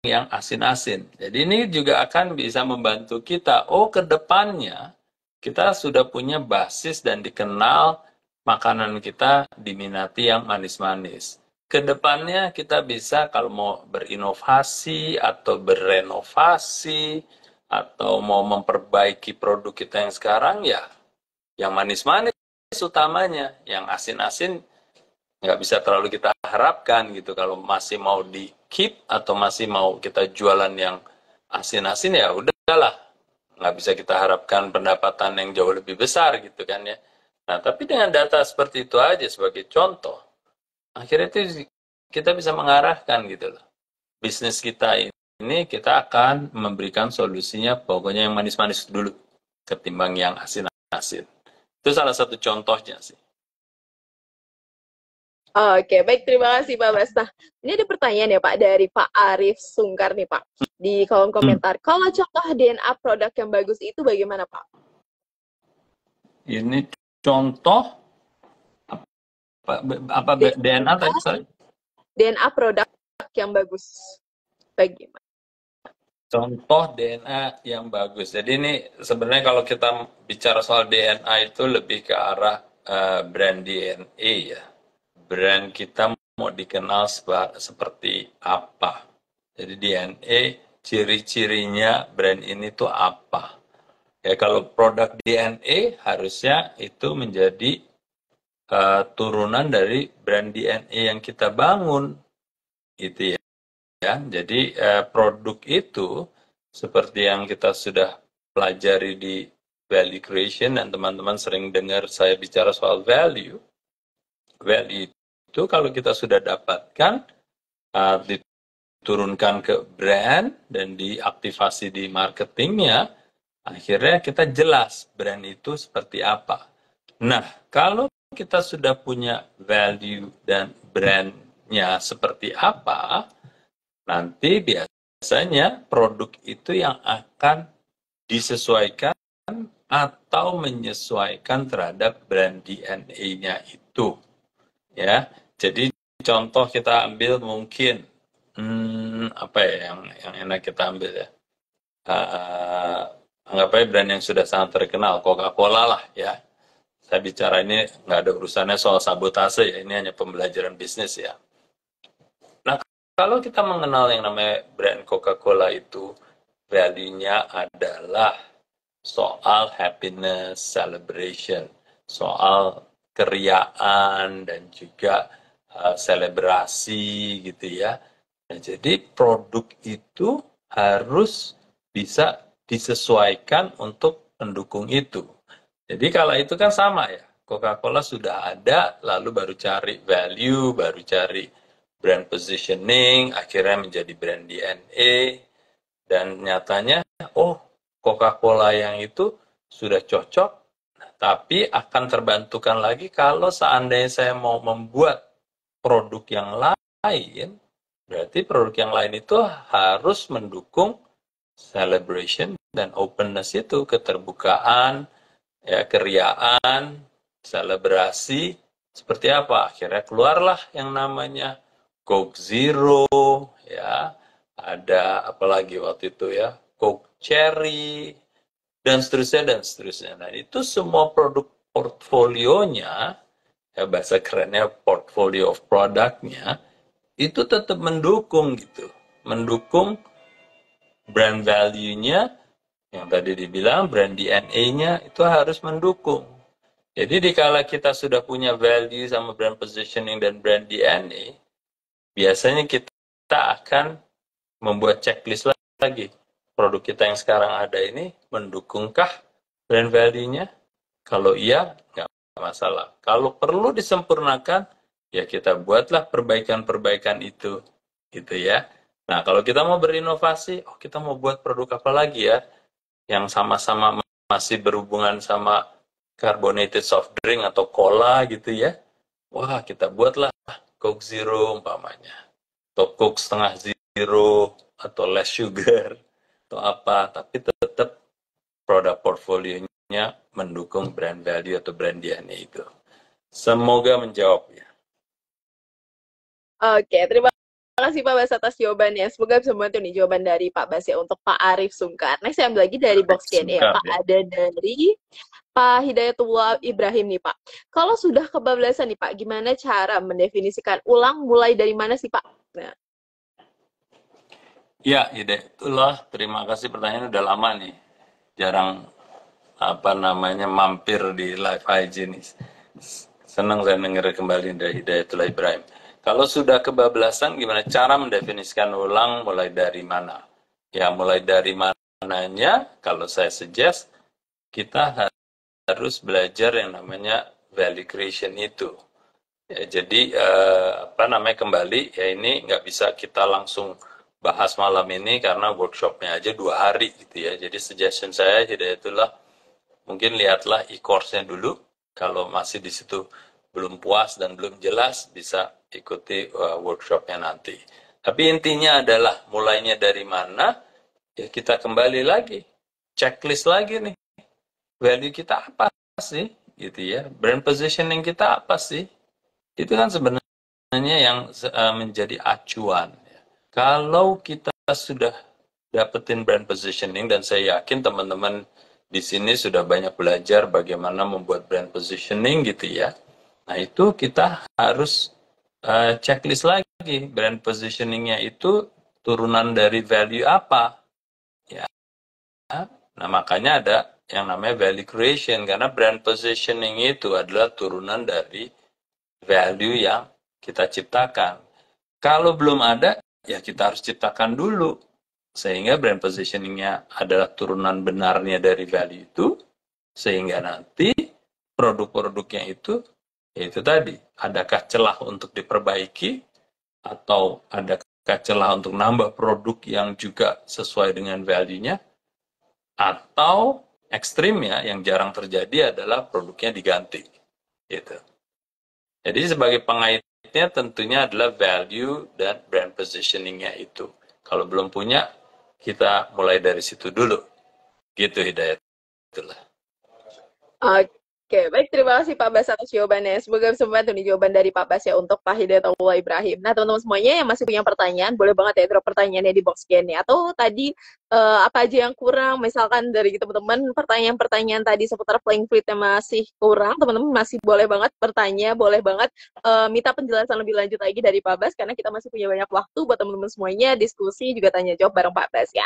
yang asin-asin. Jadi ini juga akan bisa membantu kita. Oh, ke depannya kita sudah punya basis dan dikenal makanan kita diminati yang manis-manis. Kedepannya kita bisa kalau mau berinovasi atau berenovasi atau mau memperbaiki produk kita yang sekarang ya yang manis-manis utamanya, yang asin-asin nggak bisa terlalu kita harapkan gitu kalau masih mau di keep atau masih mau kita jualan yang asin-asin ya udahlah nggak bisa kita harapkan pendapatan yang jauh lebih besar gitu kan ya. Nah tapi dengan data seperti itu aja sebagai contoh akhirnya itu kita bisa mengarahkan gitu loh bisnis kita ini kita akan memberikan solusinya pokoknya yang manis-manis dulu ketimbang yang asin-asin itu salah satu contohnya sih. Oke, baik terima kasih Pak Bas. Nah, ini ada pertanyaan ya Pak dari Pak Arif Sungkar nih Pak di kolom komentar. Kalau contoh DNA produk yang bagus itu bagaimana Pak? Ini contoh apa DNA tadi sorry? DNA produk yang bagus bagaimana? Contoh DNA yang bagus. Jadi ini sebenarnya kalau kita bicara soal DNA itu lebih ke arah brand DNA ya. Brand kita mau dikenal seperti apa. Jadi DNA ciri-cirinya brand ini tuh apa. Ya kalau produk DNA harusnya itu menjadi turunan dari brand DNA yang kita bangun. Gitu ya. Ya, jadi produk itu seperti yang kita sudah pelajari di value creation dan teman-teman sering dengar saya bicara soal value. Value itu kalau kita sudah dapatkan diturunkan ke brand dan diaktifasi di marketingnya, akhirnya kita jelas brand itu seperti apa. Nah, kalau kita sudah punya value dan brandnya seperti apa, nanti biasanya produk itu yang akan disesuaikan atau menyesuaikan terhadap brand DNA-nya itu. Ya, jadi contoh kita ambil mungkin apa ya yang enak kita ambil ya. uh, anggap aja brand yang sudah sangat terkenal, Coca-Cola lah ya. Saya bicara ini nggak ada urusannya soal sabotase ya, ini hanya pembelajaran bisnis ya. Nah, kalau kita mengenal yang namanya brand Coca-Cola itu, value-nya adalah soal happiness, celebration, soal keriaan dan juga selebrasi gitu ya. Nah, jadi produk itu harus bisa disesuaikan untuk mendukung itu. Jadi kalau itu kan sama ya, Coca-Cola sudah ada, lalu baru cari value, baru cari brand positioning, akhirnya menjadi brand DNA, dan nyatanya, oh Coca-Cola yang itu sudah cocok, tapi akan terbantukan lagi kalau seandainya saya mau membuat produk yang lain, berarti produk yang lain itu harus mendukung celebration dan openness itu, keterbukaan, ya keriaan, selebrasi, seperti apa? Akhirnya keluarlah yang namanya Coke Zero, ya, ada apalagi waktu itu ya, Coke Cherry, dan seterusnya dan seterusnya. Nah itu semua produk portfolionya, ya bahasa kerennya portfolio of produknya, itu tetap mendukung gitu, mendukung brand value-nya, yang tadi dibilang brand DNA-nya itu harus mendukung. Jadi dikala kita sudah punya value sama brand positioning dan brand DNA, biasanya kita akan membuat checklist lagi. Produk kita yang sekarang ada ini mendukungkah brand value-nya? Kalau iya, nggak masalah. Kalau perlu disempurnakan, ya kita buatlah perbaikan-perbaikan itu, gitu ya. Nah, kalau kita mau berinovasi, oh kita mau buat produk apa lagi ya, yang sama-sama masih berhubungan sama carbonated soft drink atau cola gitu ya. Wah, kita buatlah Coke Zero umpamanya, atau Coke setengah zero, atau less sugar, atau apa. Tapi tetap produk portfolionya mendukung brand value atau brand DNA itu. Semoga menjawab ya. Oke, terima kasih Pak Bas atas jawabannya. Semoga bisa membantu nih jawaban dari Pak Bas ya untuk Pak Arif Sungkar. Next saya ambil lagi dari box Q&A ya Sungkar Pak. ya. Ada dari Pak Hidayatullah Ibrahim nih Pak. Kalau sudah kebablasan nih Pak, gimana cara mendefinisikan ulang mulai dari mana sih Pak? Nah. Ya, Hidayatullah, terima kasih, pertanyaan udah lama nih. Jarang mampir di live hygiene. Senang saya dengar kembali dari Hidayatullah Ibrahim. Kalau sudah kebablasan, gimana cara mendefinisikan ulang mulai dari mana? Ya, mulai dari mananya, kalau saya suggest, kita harus belajar yang namanya value creation itu. Ya, jadi kembali ya, ini nggak bisa kita langsung bahas malam ini karena workshopnya aja 2 hari gitu ya. Jadi suggestion saya Hidayatullah, mungkin lihatlah e-course-nya dulu. Kalau masih di situ belum puas dan belum jelas, bisa ikuti workshopnya nanti. Tapi intinya adalah mulainya dari mana, ya kita kembali lagi, checklist lagi nih. Value kita apa sih? Gitu ya. Brand positioning kita apa sih? Itu kan sebenarnya yang menjadi acuan. Kalau kita sudah dapetin brand positioning, dan saya yakin teman-teman di sini sudah banyak belajar bagaimana membuat brand positioning gitu ya. Nah itu kita harus checklist lagi, brand positioningnya itu turunan dari value apa. Ya. Nah makanya ada yang namanya value creation, karena brand positioning itu adalah turunan dari value yang kita ciptakan. Kalau belum ada, ya kita harus ciptakan dulu. Sehingga brand positioning-nya adalah turunan benarnya dari value itu, sehingga nanti produk-produknya itu tadi, adakah celah untuk diperbaiki, atau adakah celah untuk nambah produk yang juga sesuai dengan value-nya, atau ekstrimnya yang jarang terjadi adalah produknya diganti. Gitu. Jadi sebagai pengaitnya tentunya adalah value dan brand positioning-nya itu. Kalau belum punya, kita mulai dari situ dulu. Gitu Hidayat. Itulah. Oke, Oke, baik. Terima kasih Pak Bas atas jawabannya. Semoga bisa membantu nih jawaban dari Pak Bas ya untuk Pak Hidayatullah Ibrahim. Nah, teman-teman semuanya yang masih punya pertanyaan, boleh banget ya drop pertanyaannya di box Q&A. Atau tadi apa aja yang kurang, misalkan dari teman-teman pertanyaan-pertanyaan tadi seputar playing field yang masih kurang, teman-teman masih boleh banget bertanya, boleh banget minta penjelasan lebih lanjut lagi dari Pak Bas, karena kita masih punya banyak waktu buat teman-teman semuanya diskusi, juga tanya jawab bareng Pak Bas ya.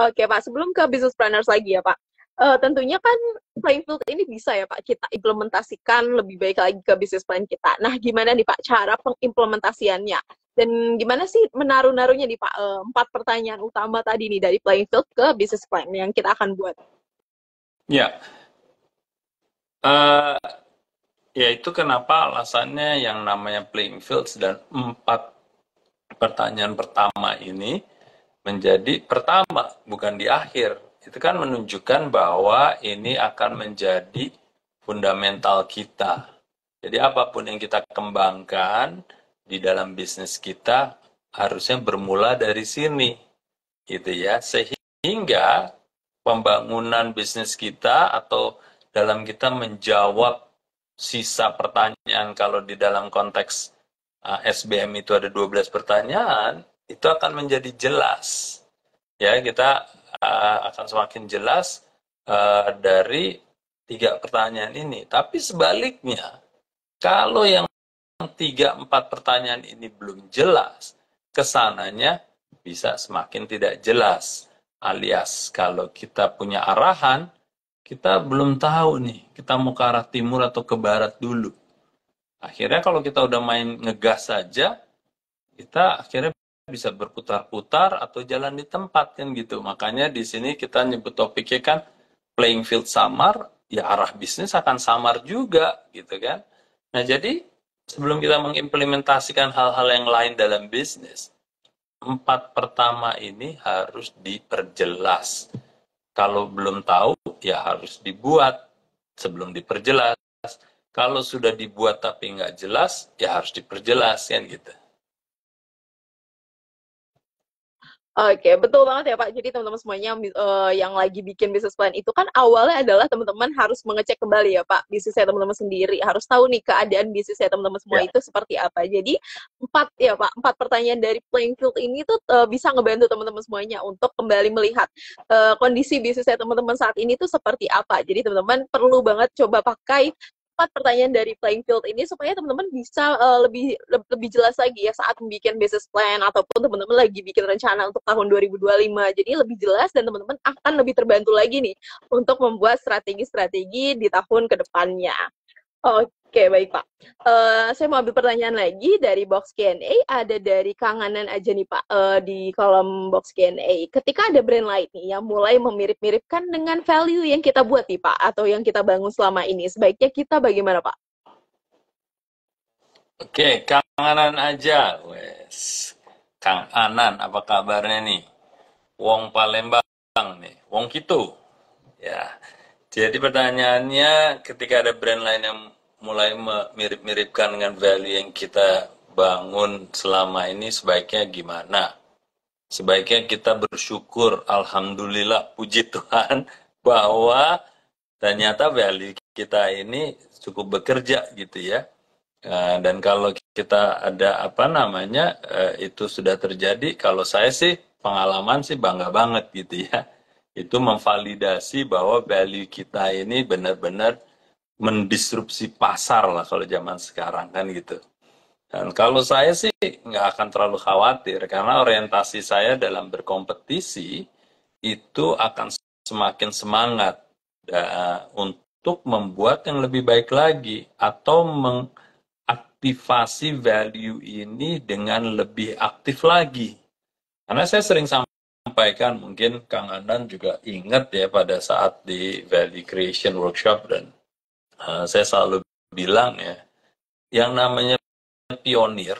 Oke Pak, sebelum ke business planners lagi ya Pak. Tentunya kan playing field ini bisa ya Pak kita implementasikan lebih baik lagi ke bisnis plan kita. Nah, gimana nih Pak cara pengimplementasiannya? Dan gimana sih menaruh-naruhnya nih Pak? Empat pertanyaan utama tadi nih dari playing field ke bisnis plan yang kita akan buat. Ya, eh, ya itu kenapa alasannya yang namanya playing fields dan 4 pertanyaan pertama ini menjadi pertama, bukan di akhir. Itu kan menunjukkan bahwa ini akan menjadi fundamental kita. Jadi apapun yang kita kembangkan di dalam bisnis kita harusnya bermula dari sini, gitu ya. Sehingga pembangunan bisnis kita atau dalam kita menjawab sisa pertanyaan kalau di dalam konteks SBM itu ada 12 pertanyaan, itu akan menjadi jelas. Ya, kita akan semakin jelas dari 3 pertanyaan ini. Tapi sebaliknya, kalau yang 3-4 pertanyaan ini belum jelas, kesananya bisa semakin tidak jelas. Alias kalau kita punya arahan, kita belum tahu nih, kita mau ke arah timur atau ke barat dulu. Akhirnya kalau kita udah main ngegas saja, kita akhirnya bisa berputar-putar atau jalan di tempat kan gitu. Makanya di sini kita nyebut topiknya kan playing field samar, ya arah bisnis akan samar juga gitu kan. Nah, jadi sebelum kita mengimplementasikan hal-hal yang lain dalam bisnis, 4 pertama ini harus diperjelas. Kalau belum tahu, ya harus dibuat sebelum diperjelas. Kalau sudah dibuat tapi nggak jelas, ya harus diperjelas kan gitu. Oke, betul banget ya Pak. Jadi teman-teman semuanya yang lagi bikin bisnis plan itu kan awalnya adalah teman-teman harus mengecek kembali ya Pak bisnisnya teman-teman sendiri. Harus tahu nih keadaan bisnisnya teman-teman semua Ya. itu seperti apa. Jadi 4 ya Pak, 4 pertanyaan dari playing field ini tuh bisa ngebantu teman-teman semuanya untuk kembali melihat kondisi bisnisnya teman-teman saat ini tuh seperti apa. Jadi teman-teman perlu banget coba pakai 4 pertanyaan dari playing field ini supaya teman-teman bisa lebih jelas lagi ya saat membuat business plan ataupun teman-teman lagi bikin rencana untuk tahun 2025. Jadi lebih jelas dan teman-teman akan lebih terbantu lagi nih untuk membuat strategi-strategi di tahun kedepannya. Oke, baik Pak. Saya mau ambil pertanyaan lagi dari box Q&A. Ada dari Kanganan aja nih Pak di kolom box Q&A. Ketika ada brand lain nih yang mulai memirip-miripkan dengan value yang kita buat nih Pak, atau yang kita bangun selama ini, sebaiknya kita bagaimana Pak? Oke, Kang Anan aja, wes. Kang Anan, apa kabarnya nih? Wong Palembang nih, Wong Kitu. Ya, jadi pertanyaannya ketika ada brand lain yang mulai mirip-miripkan dengan value yang kita bangun selama ini, sebaiknya gimana? Sebaiknya kita bersyukur, alhamdulillah, puji Tuhan, bahwa ternyata value kita ini cukup bekerja gitu ya. Dan kalau kita ada apa namanya, itu sudah terjadi, kalau saya sih pengalaman sih bangga banget gitu ya. Itu memvalidasi bahwa value kita ini benar-benar mendisrupsi pasar lah kalau zaman sekarang kan gitu. Dan kalau saya sih nggak akan terlalu khawatir karena orientasi saya dalam berkompetisi itu akan semakin semangat untuk membuat yang lebih baik lagi atau mengaktifasi value ini dengan lebih aktif lagi. Karena saya sering sampaikan, mungkin Kang Andan juga ingat ya pada saat di Value Creation Workshop dan saya selalu bilang ya, yang namanya pionir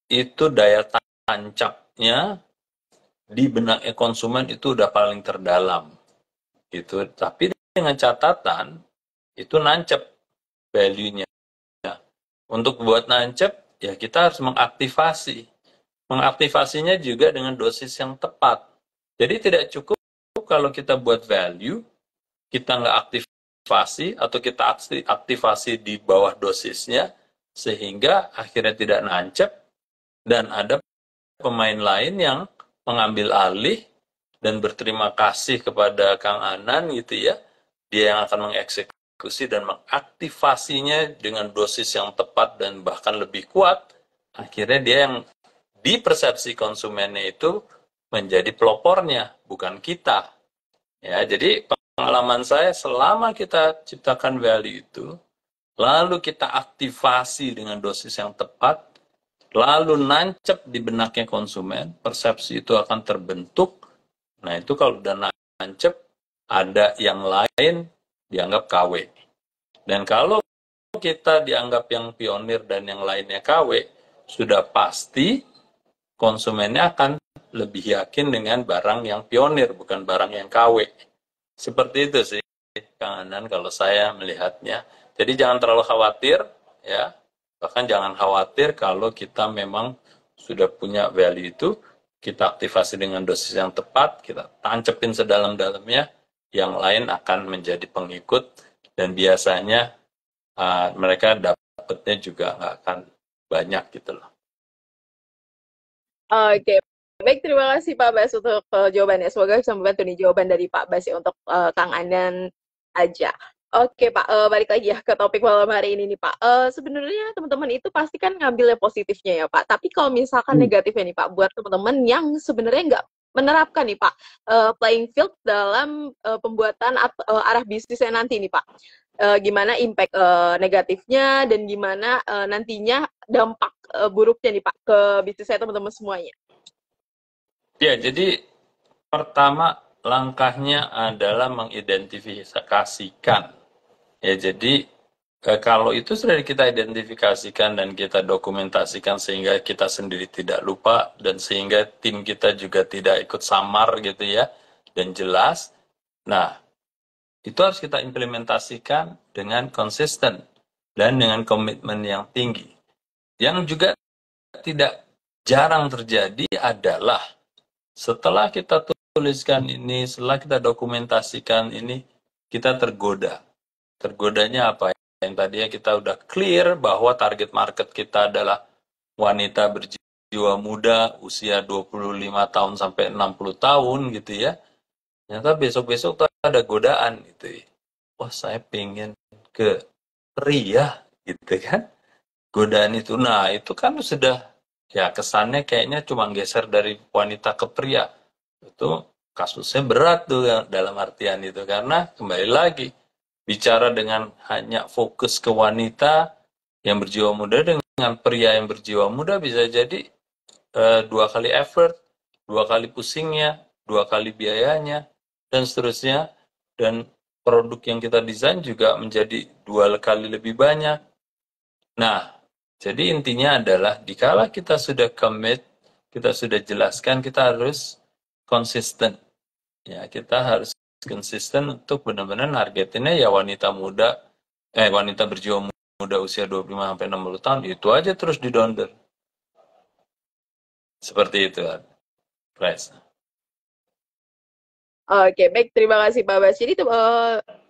itu daya tancapnya di benaknya konsumen itu udah paling terdalam gitu. Tapi dengan catatan itu nancep value-nya. Untuk buat nancep ya kita harus mengaktifasi. Mengaktifasinya juga dengan dosis yang tepat. Jadi tidak cukup kalau kita buat value, kita nggak aktivasi atau kita aktivasi di bawah dosisnya sehingga akhirnya tidak nancep dan ada pemain lain yang mengambil alih dan berterima kasih kepada Kang Anan gitu ya. Dia yang akan mengeksekusi dan mengaktivasinya dengan dosis yang tepat dan bahkan lebih kuat. Akhirnya dia yang di persepsi konsumennya itu menjadi pelopornya, bukan kita. Ya, jadi pengalaman saya selama kita ciptakan value itu, lalu kita aktivasi dengan dosis yang tepat, lalu nancep di benaknya konsumen, persepsi itu akan terbentuk. Nah, itu kalau udah nancep, ada yang lain dianggap KW. Dan kalau kita dianggap yang pionir dan yang lainnya KW, sudah pasti konsumennya akan lebih yakin dengan barang yang pionir, bukan barang yang KW. Seperti itu sih, Kang Anan, kalau saya melihatnya. Jadi jangan terlalu khawatir, ya. Bahkan jangan khawatir kalau kita memang sudah punya value itu, kita aktivasi dengan dosis yang tepat, kita tancepin sedalam-dalamnya, yang lain akan menjadi pengikut, dan biasanya mereka dapatnya juga nggak akan banyak gitu loh. Oke, baik, terima kasih Pak Bas untuk jawabannya. Semoga bisa membantu nih jawaban dari Pak Bas ya untuk Kang Anan aja. Oke Pak, balik lagi ya ke topik malam hari ini nih Pak. Sebenarnya teman-teman itu pasti kan ngambil yang positifnya ya Pak. Tapi kalau misalkan negatifnya nih Pak, buat teman-teman yang sebenarnya nggak menerapkan nih Pak playing field dalam pembuatan arah bisnisnya nanti nih Pak. Gimana impact negatifnya dan gimana nantinya dampak buruknya nih Pak ke bisnis saya teman-teman semuanya. Ya, jadi pertama langkahnya adalah mengidentifikasikan. Ya, jadi kalau itu sudah kita identifikasikan dan kita dokumentasikan sehingga kita sendiri tidak lupa dan sehingga tim kita juga tidak ikut samar gitu ya dan jelas. Nah, itu harus kita implementasikan dengan konsisten dan dengan komitmen yang tinggi. Yang juga tidak jarang terjadi adalah setelah kita tuliskan ini, setelah kita dokumentasikan ini, kita tergoda. Tergodanya apa? Yang tadinya kita udah clear bahwa target market kita adalah wanita berjiwa muda, usia 25 tahun sampai 60 tahun gitu ya. Ternyata besok-besok tuh ada godaan gitu ya. Wah, saya pengen ke pria gitu kan. Godaan itu, nah itu kan sudah ya kesannya kayaknya cuma geser dari wanita ke pria. Itu kasusnya berat tuh dalam artian itu. Karena kembali lagi, bicara dengan hanya fokus ke wanita yang berjiwa muda dengan pria yang berjiwa muda bisa jadi 2 kali effort, 2 kali pusingnya, 2 kali biayanya, dan seterusnya. Dan produk yang kita desain juga menjadi 2 kali lebih banyak. Nah, jadi intinya adalah dikala kita sudah commit, kita sudah jelaskan, kita harus konsisten. Ya, kita harus konsisten untuk benar-benar nargetinnya ya wanita muda, wanita berjiwa muda usia 25 sampai 60 tahun, itu aja terus didonder. Seperti itu, Price. Oke, baik, terima kasih Pak Bas. Jadi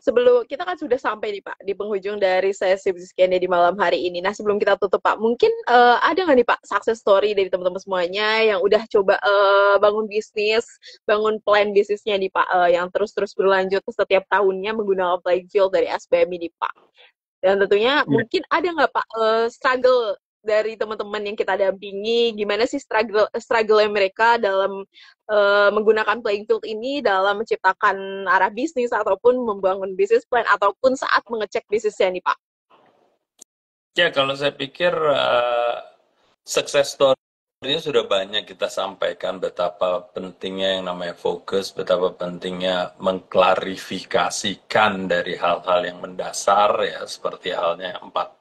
sebelum kita kan sudah sampai nih Pak di penghujung dari sesi bisnis Q&A di malam hari ini. Nah, sebelum kita tutup Pak, mungkin ada nggak nih Pak success story dari teman-teman semuanya yang udah coba bangun bisnis, bangun plan bisnisnya nih Pak, yang terus-terus berlanjut setiap tahunnya menggunakan playing field dari SBM ini Pak. Dan tentunya mungkin ada nggak Pak struggle dari teman-teman yang kita dampingi, gimana sih struggle mereka dalam menggunakan playing field ini dalam menciptakan arah bisnis ataupun membangun bisnis plan ataupun saat mengecek bisnisnya nih Pak? Ya, kalau saya pikir success story-nya sudah banyak kita sampaikan betapa pentingnya yang namanya fokus, betapa pentingnya mengklarifikasikan dari hal-hal yang mendasar ya, seperti halnya 4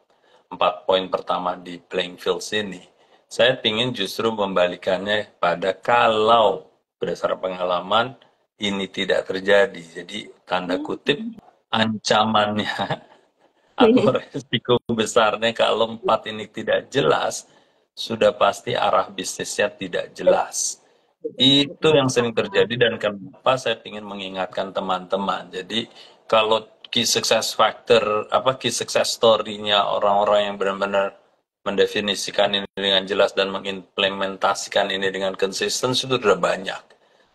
poin pertama di playing field ini. Saya ingin justru membalikannya pada kalau berdasarkan pengalaman ini tidak terjadi. Jadi tanda kutip ancamannya atau resiko besarnya kalau 4 ini tidak jelas, sudah pasti arah bisnisnya tidak jelas. Itu yang sering terjadi dan kenapa saya ingin mengingatkan teman-teman. Jadi kalau key success factor, key success story-nya orang-orang yang benar-benar mendefinisikan ini dengan jelas dan mengimplementasikan ini dengan konsisten itu sudah banyak.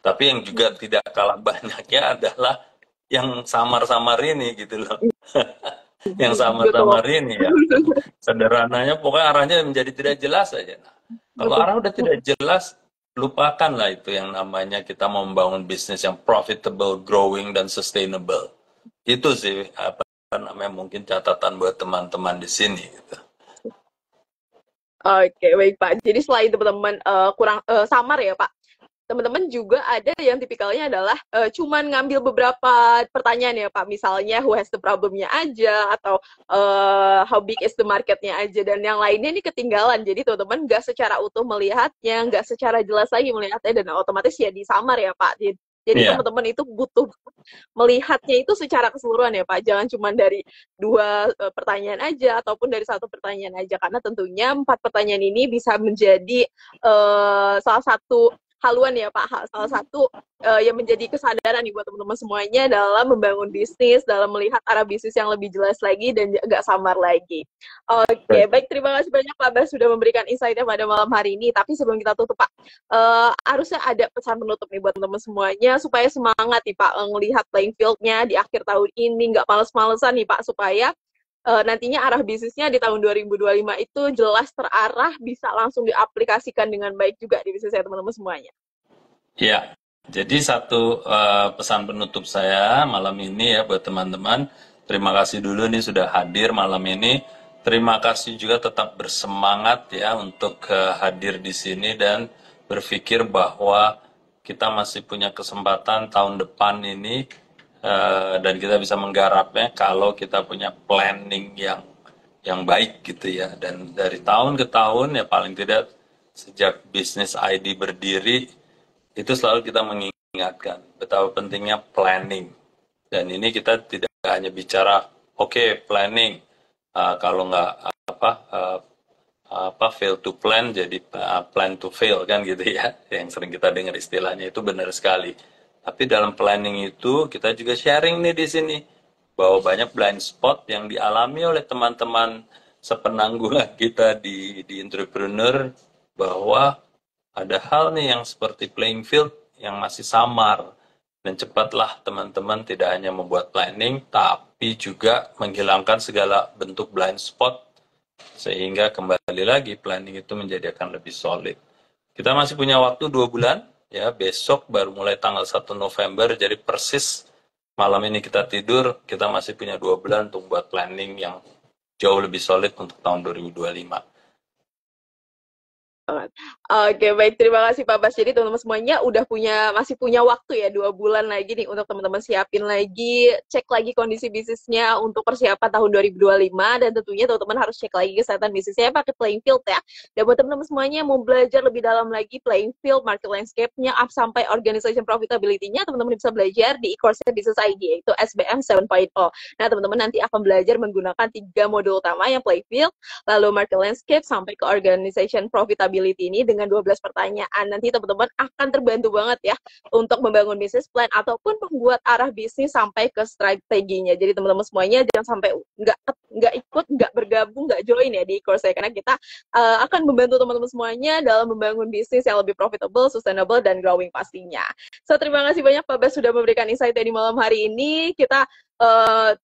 Tapi yang juga tidak kalah banyaknya adalah yang samar-samar ini gitu loh. Yang samar-samar ini ya. Sederhananya pokoknya arahnya menjadi tidak jelas aja. Nah, kalau arah udah tidak jelas, lupakanlah itu yang namanya kita mau membangun bisnis yang profitable, growing, dan sustainable. Itu sih apa namanya mungkin catatan buat teman-teman di sini gitu. Oke, baik Pak. Jadi selain teman-teman kurang samar ya Pak, teman-teman juga ada yang tipikalnya adalah cuman ngambil beberapa pertanyaan ya Pak. Misalnya who has the problemnya aja, atau how big is the marketnya aja, dan yang lainnya ini ketinggalan. Jadi teman-teman nggak secara utuh melihatnya, nggak secara jelas lagi melihatnya, dan otomatis ya disamar ya Pak. Jadi teman-teman itu butuh melihatnya itu secara keseluruhan ya Pak. Jangan cuma dari 2 pertanyaan aja ataupun dari 1 pertanyaan aja, karena tentunya 4 pertanyaan ini bisa menjadi salah satu haluan ya Pak, salah satu yang menjadi kesadaran nih buat teman-teman semuanya dalam membangun bisnis, dalam melihat arah bisnis yang lebih jelas lagi dan nggak samar lagi. Oke, baik, terima kasih banyak Pak Bas sudah memberikan insight-nya pada malam hari ini. Tapi sebelum kita tutup Pak, harusnya ada pesan penutup nih buat teman-teman semuanya supaya semangat nih Pak melihat playing field-nya di akhir tahun ini, nggak males-malesan nih Pak, supaya nantinya arah bisnisnya di tahun 2025 itu jelas terarah, bisa langsung diaplikasikan dengan baik juga di bisnis saya teman-teman semuanya. Ya, jadi satu pesan penutup saya malam ini ya buat teman-teman. Terima kasih dulu nih sudah hadir malam ini. Terima kasih juga tetap bersemangat ya untuk hadir di sini dan berpikir bahwa kita masih punya kesempatan tahun depan ini dan kita bisa menggarapnya kalau kita punya planning yang baik gitu ya. Dan dari tahun ke tahun ya paling tidak sejak bisnis ID berdiri itu selalu kita mengingatkan betapa pentingnya planning. Dan ini kita tidak hanya bicara planning, kalau nggak fail to plan jadi plan to fail kan gitu ya, yang sering kita dengar istilahnya, itu benar sekali. Tapi dalam planning itu kita juga sharing nih di sini bahwa banyak blind spot yang dialami oleh teman-teman sepenanggungan kita di entrepreneur, bahwa ada hal nih yang seperti playing field yang masih samar. Dan cepatlah teman-teman tidak hanya membuat planning, tapi juga menghilangkan segala bentuk blind spot, sehingga kembali lagi planning itu menjadi akan lebih solid. Kita masih punya waktu 2 bulan, ya besok baru mulai tanggal 1 November, jadi persis malam ini kita tidur, kita masih punya 2 bulan untuk buat planning yang jauh lebih solid untuk tahun 2025. Oke, baik, terima kasih Pak Bas. Jadi teman-teman semuanya masih punya waktu ya 2 bulan lagi nih untuk teman-teman siapin lagi, cek lagi kondisi bisnisnya untuk persiapan tahun 2025, dan tentunya teman-teman harus cek lagi kesehatan bisnisnya pakai playing field ya. Dan buat teman-teman semuanya mau belajar lebih dalam lagi playing field, market landscape-nya, up sampai organization profitability-nya, teman-teman bisa belajar di e-course Business ID, yaitu SBM 7.0. Nah, teman-teman nanti akan belajar menggunakan 3 modul utama, yang playing field, lalu market landscape, sampai ke organization profitability ini dengan 12 pertanyaan. Nanti teman-teman akan terbantu banget ya untuk membangun bisnis plan ataupun membuat arah bisnis sampai ke strateginya. Jadi teman-teman semuanya jangan sampai nggak ikut, nggak bergabung, nggak join ya di course saya, karena kita akan membantu teman-teman semuanya dalam membangun bisnis yang lebih profitable, sustainable, dan growing pastinya. So, terima kasih banyak Pak Bas sudah memberikan insight di malam hari ini. Kita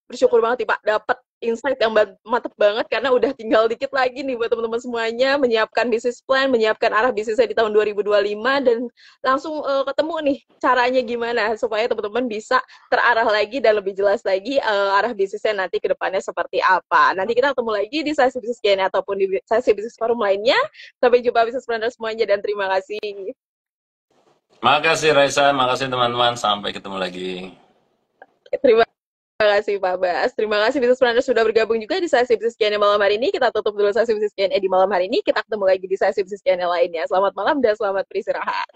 bersyukur banget nih Pak dapat insight yang mantep banget, karena udah tinggal dikit lagi nih buat teman-teman semuanya menyiapkan bisnis plan, menyiapkan arah bisnisnya di tahun 2025, dan langsung ketemu nih caranya gimana supaya teman-teman bisa terarah lagi dan lebih jelas lagi arah bisnisnya nanti ke depannya seperti apa. Nanti kita ketemu lagi di sesi bisnis Q&A ataupun di sesi bisnis forum lainnya. Sampai jumpa bisnis planner semuanya, dan terima kasih. Makasih Raisa, makasih teman-teman, sampai ketemu lagi. Terima kasih Pak Bas. Terima kasih Business Planner sudah bergabung juga di sesi bisnis Q&A malam hari ini. Kita tutup dulu sesi bisnis Q&A di malam hari ini. Kita ketemu lagi di sesi bisnis Q&A lainnya. Selamat malam dan selamat beristirahat.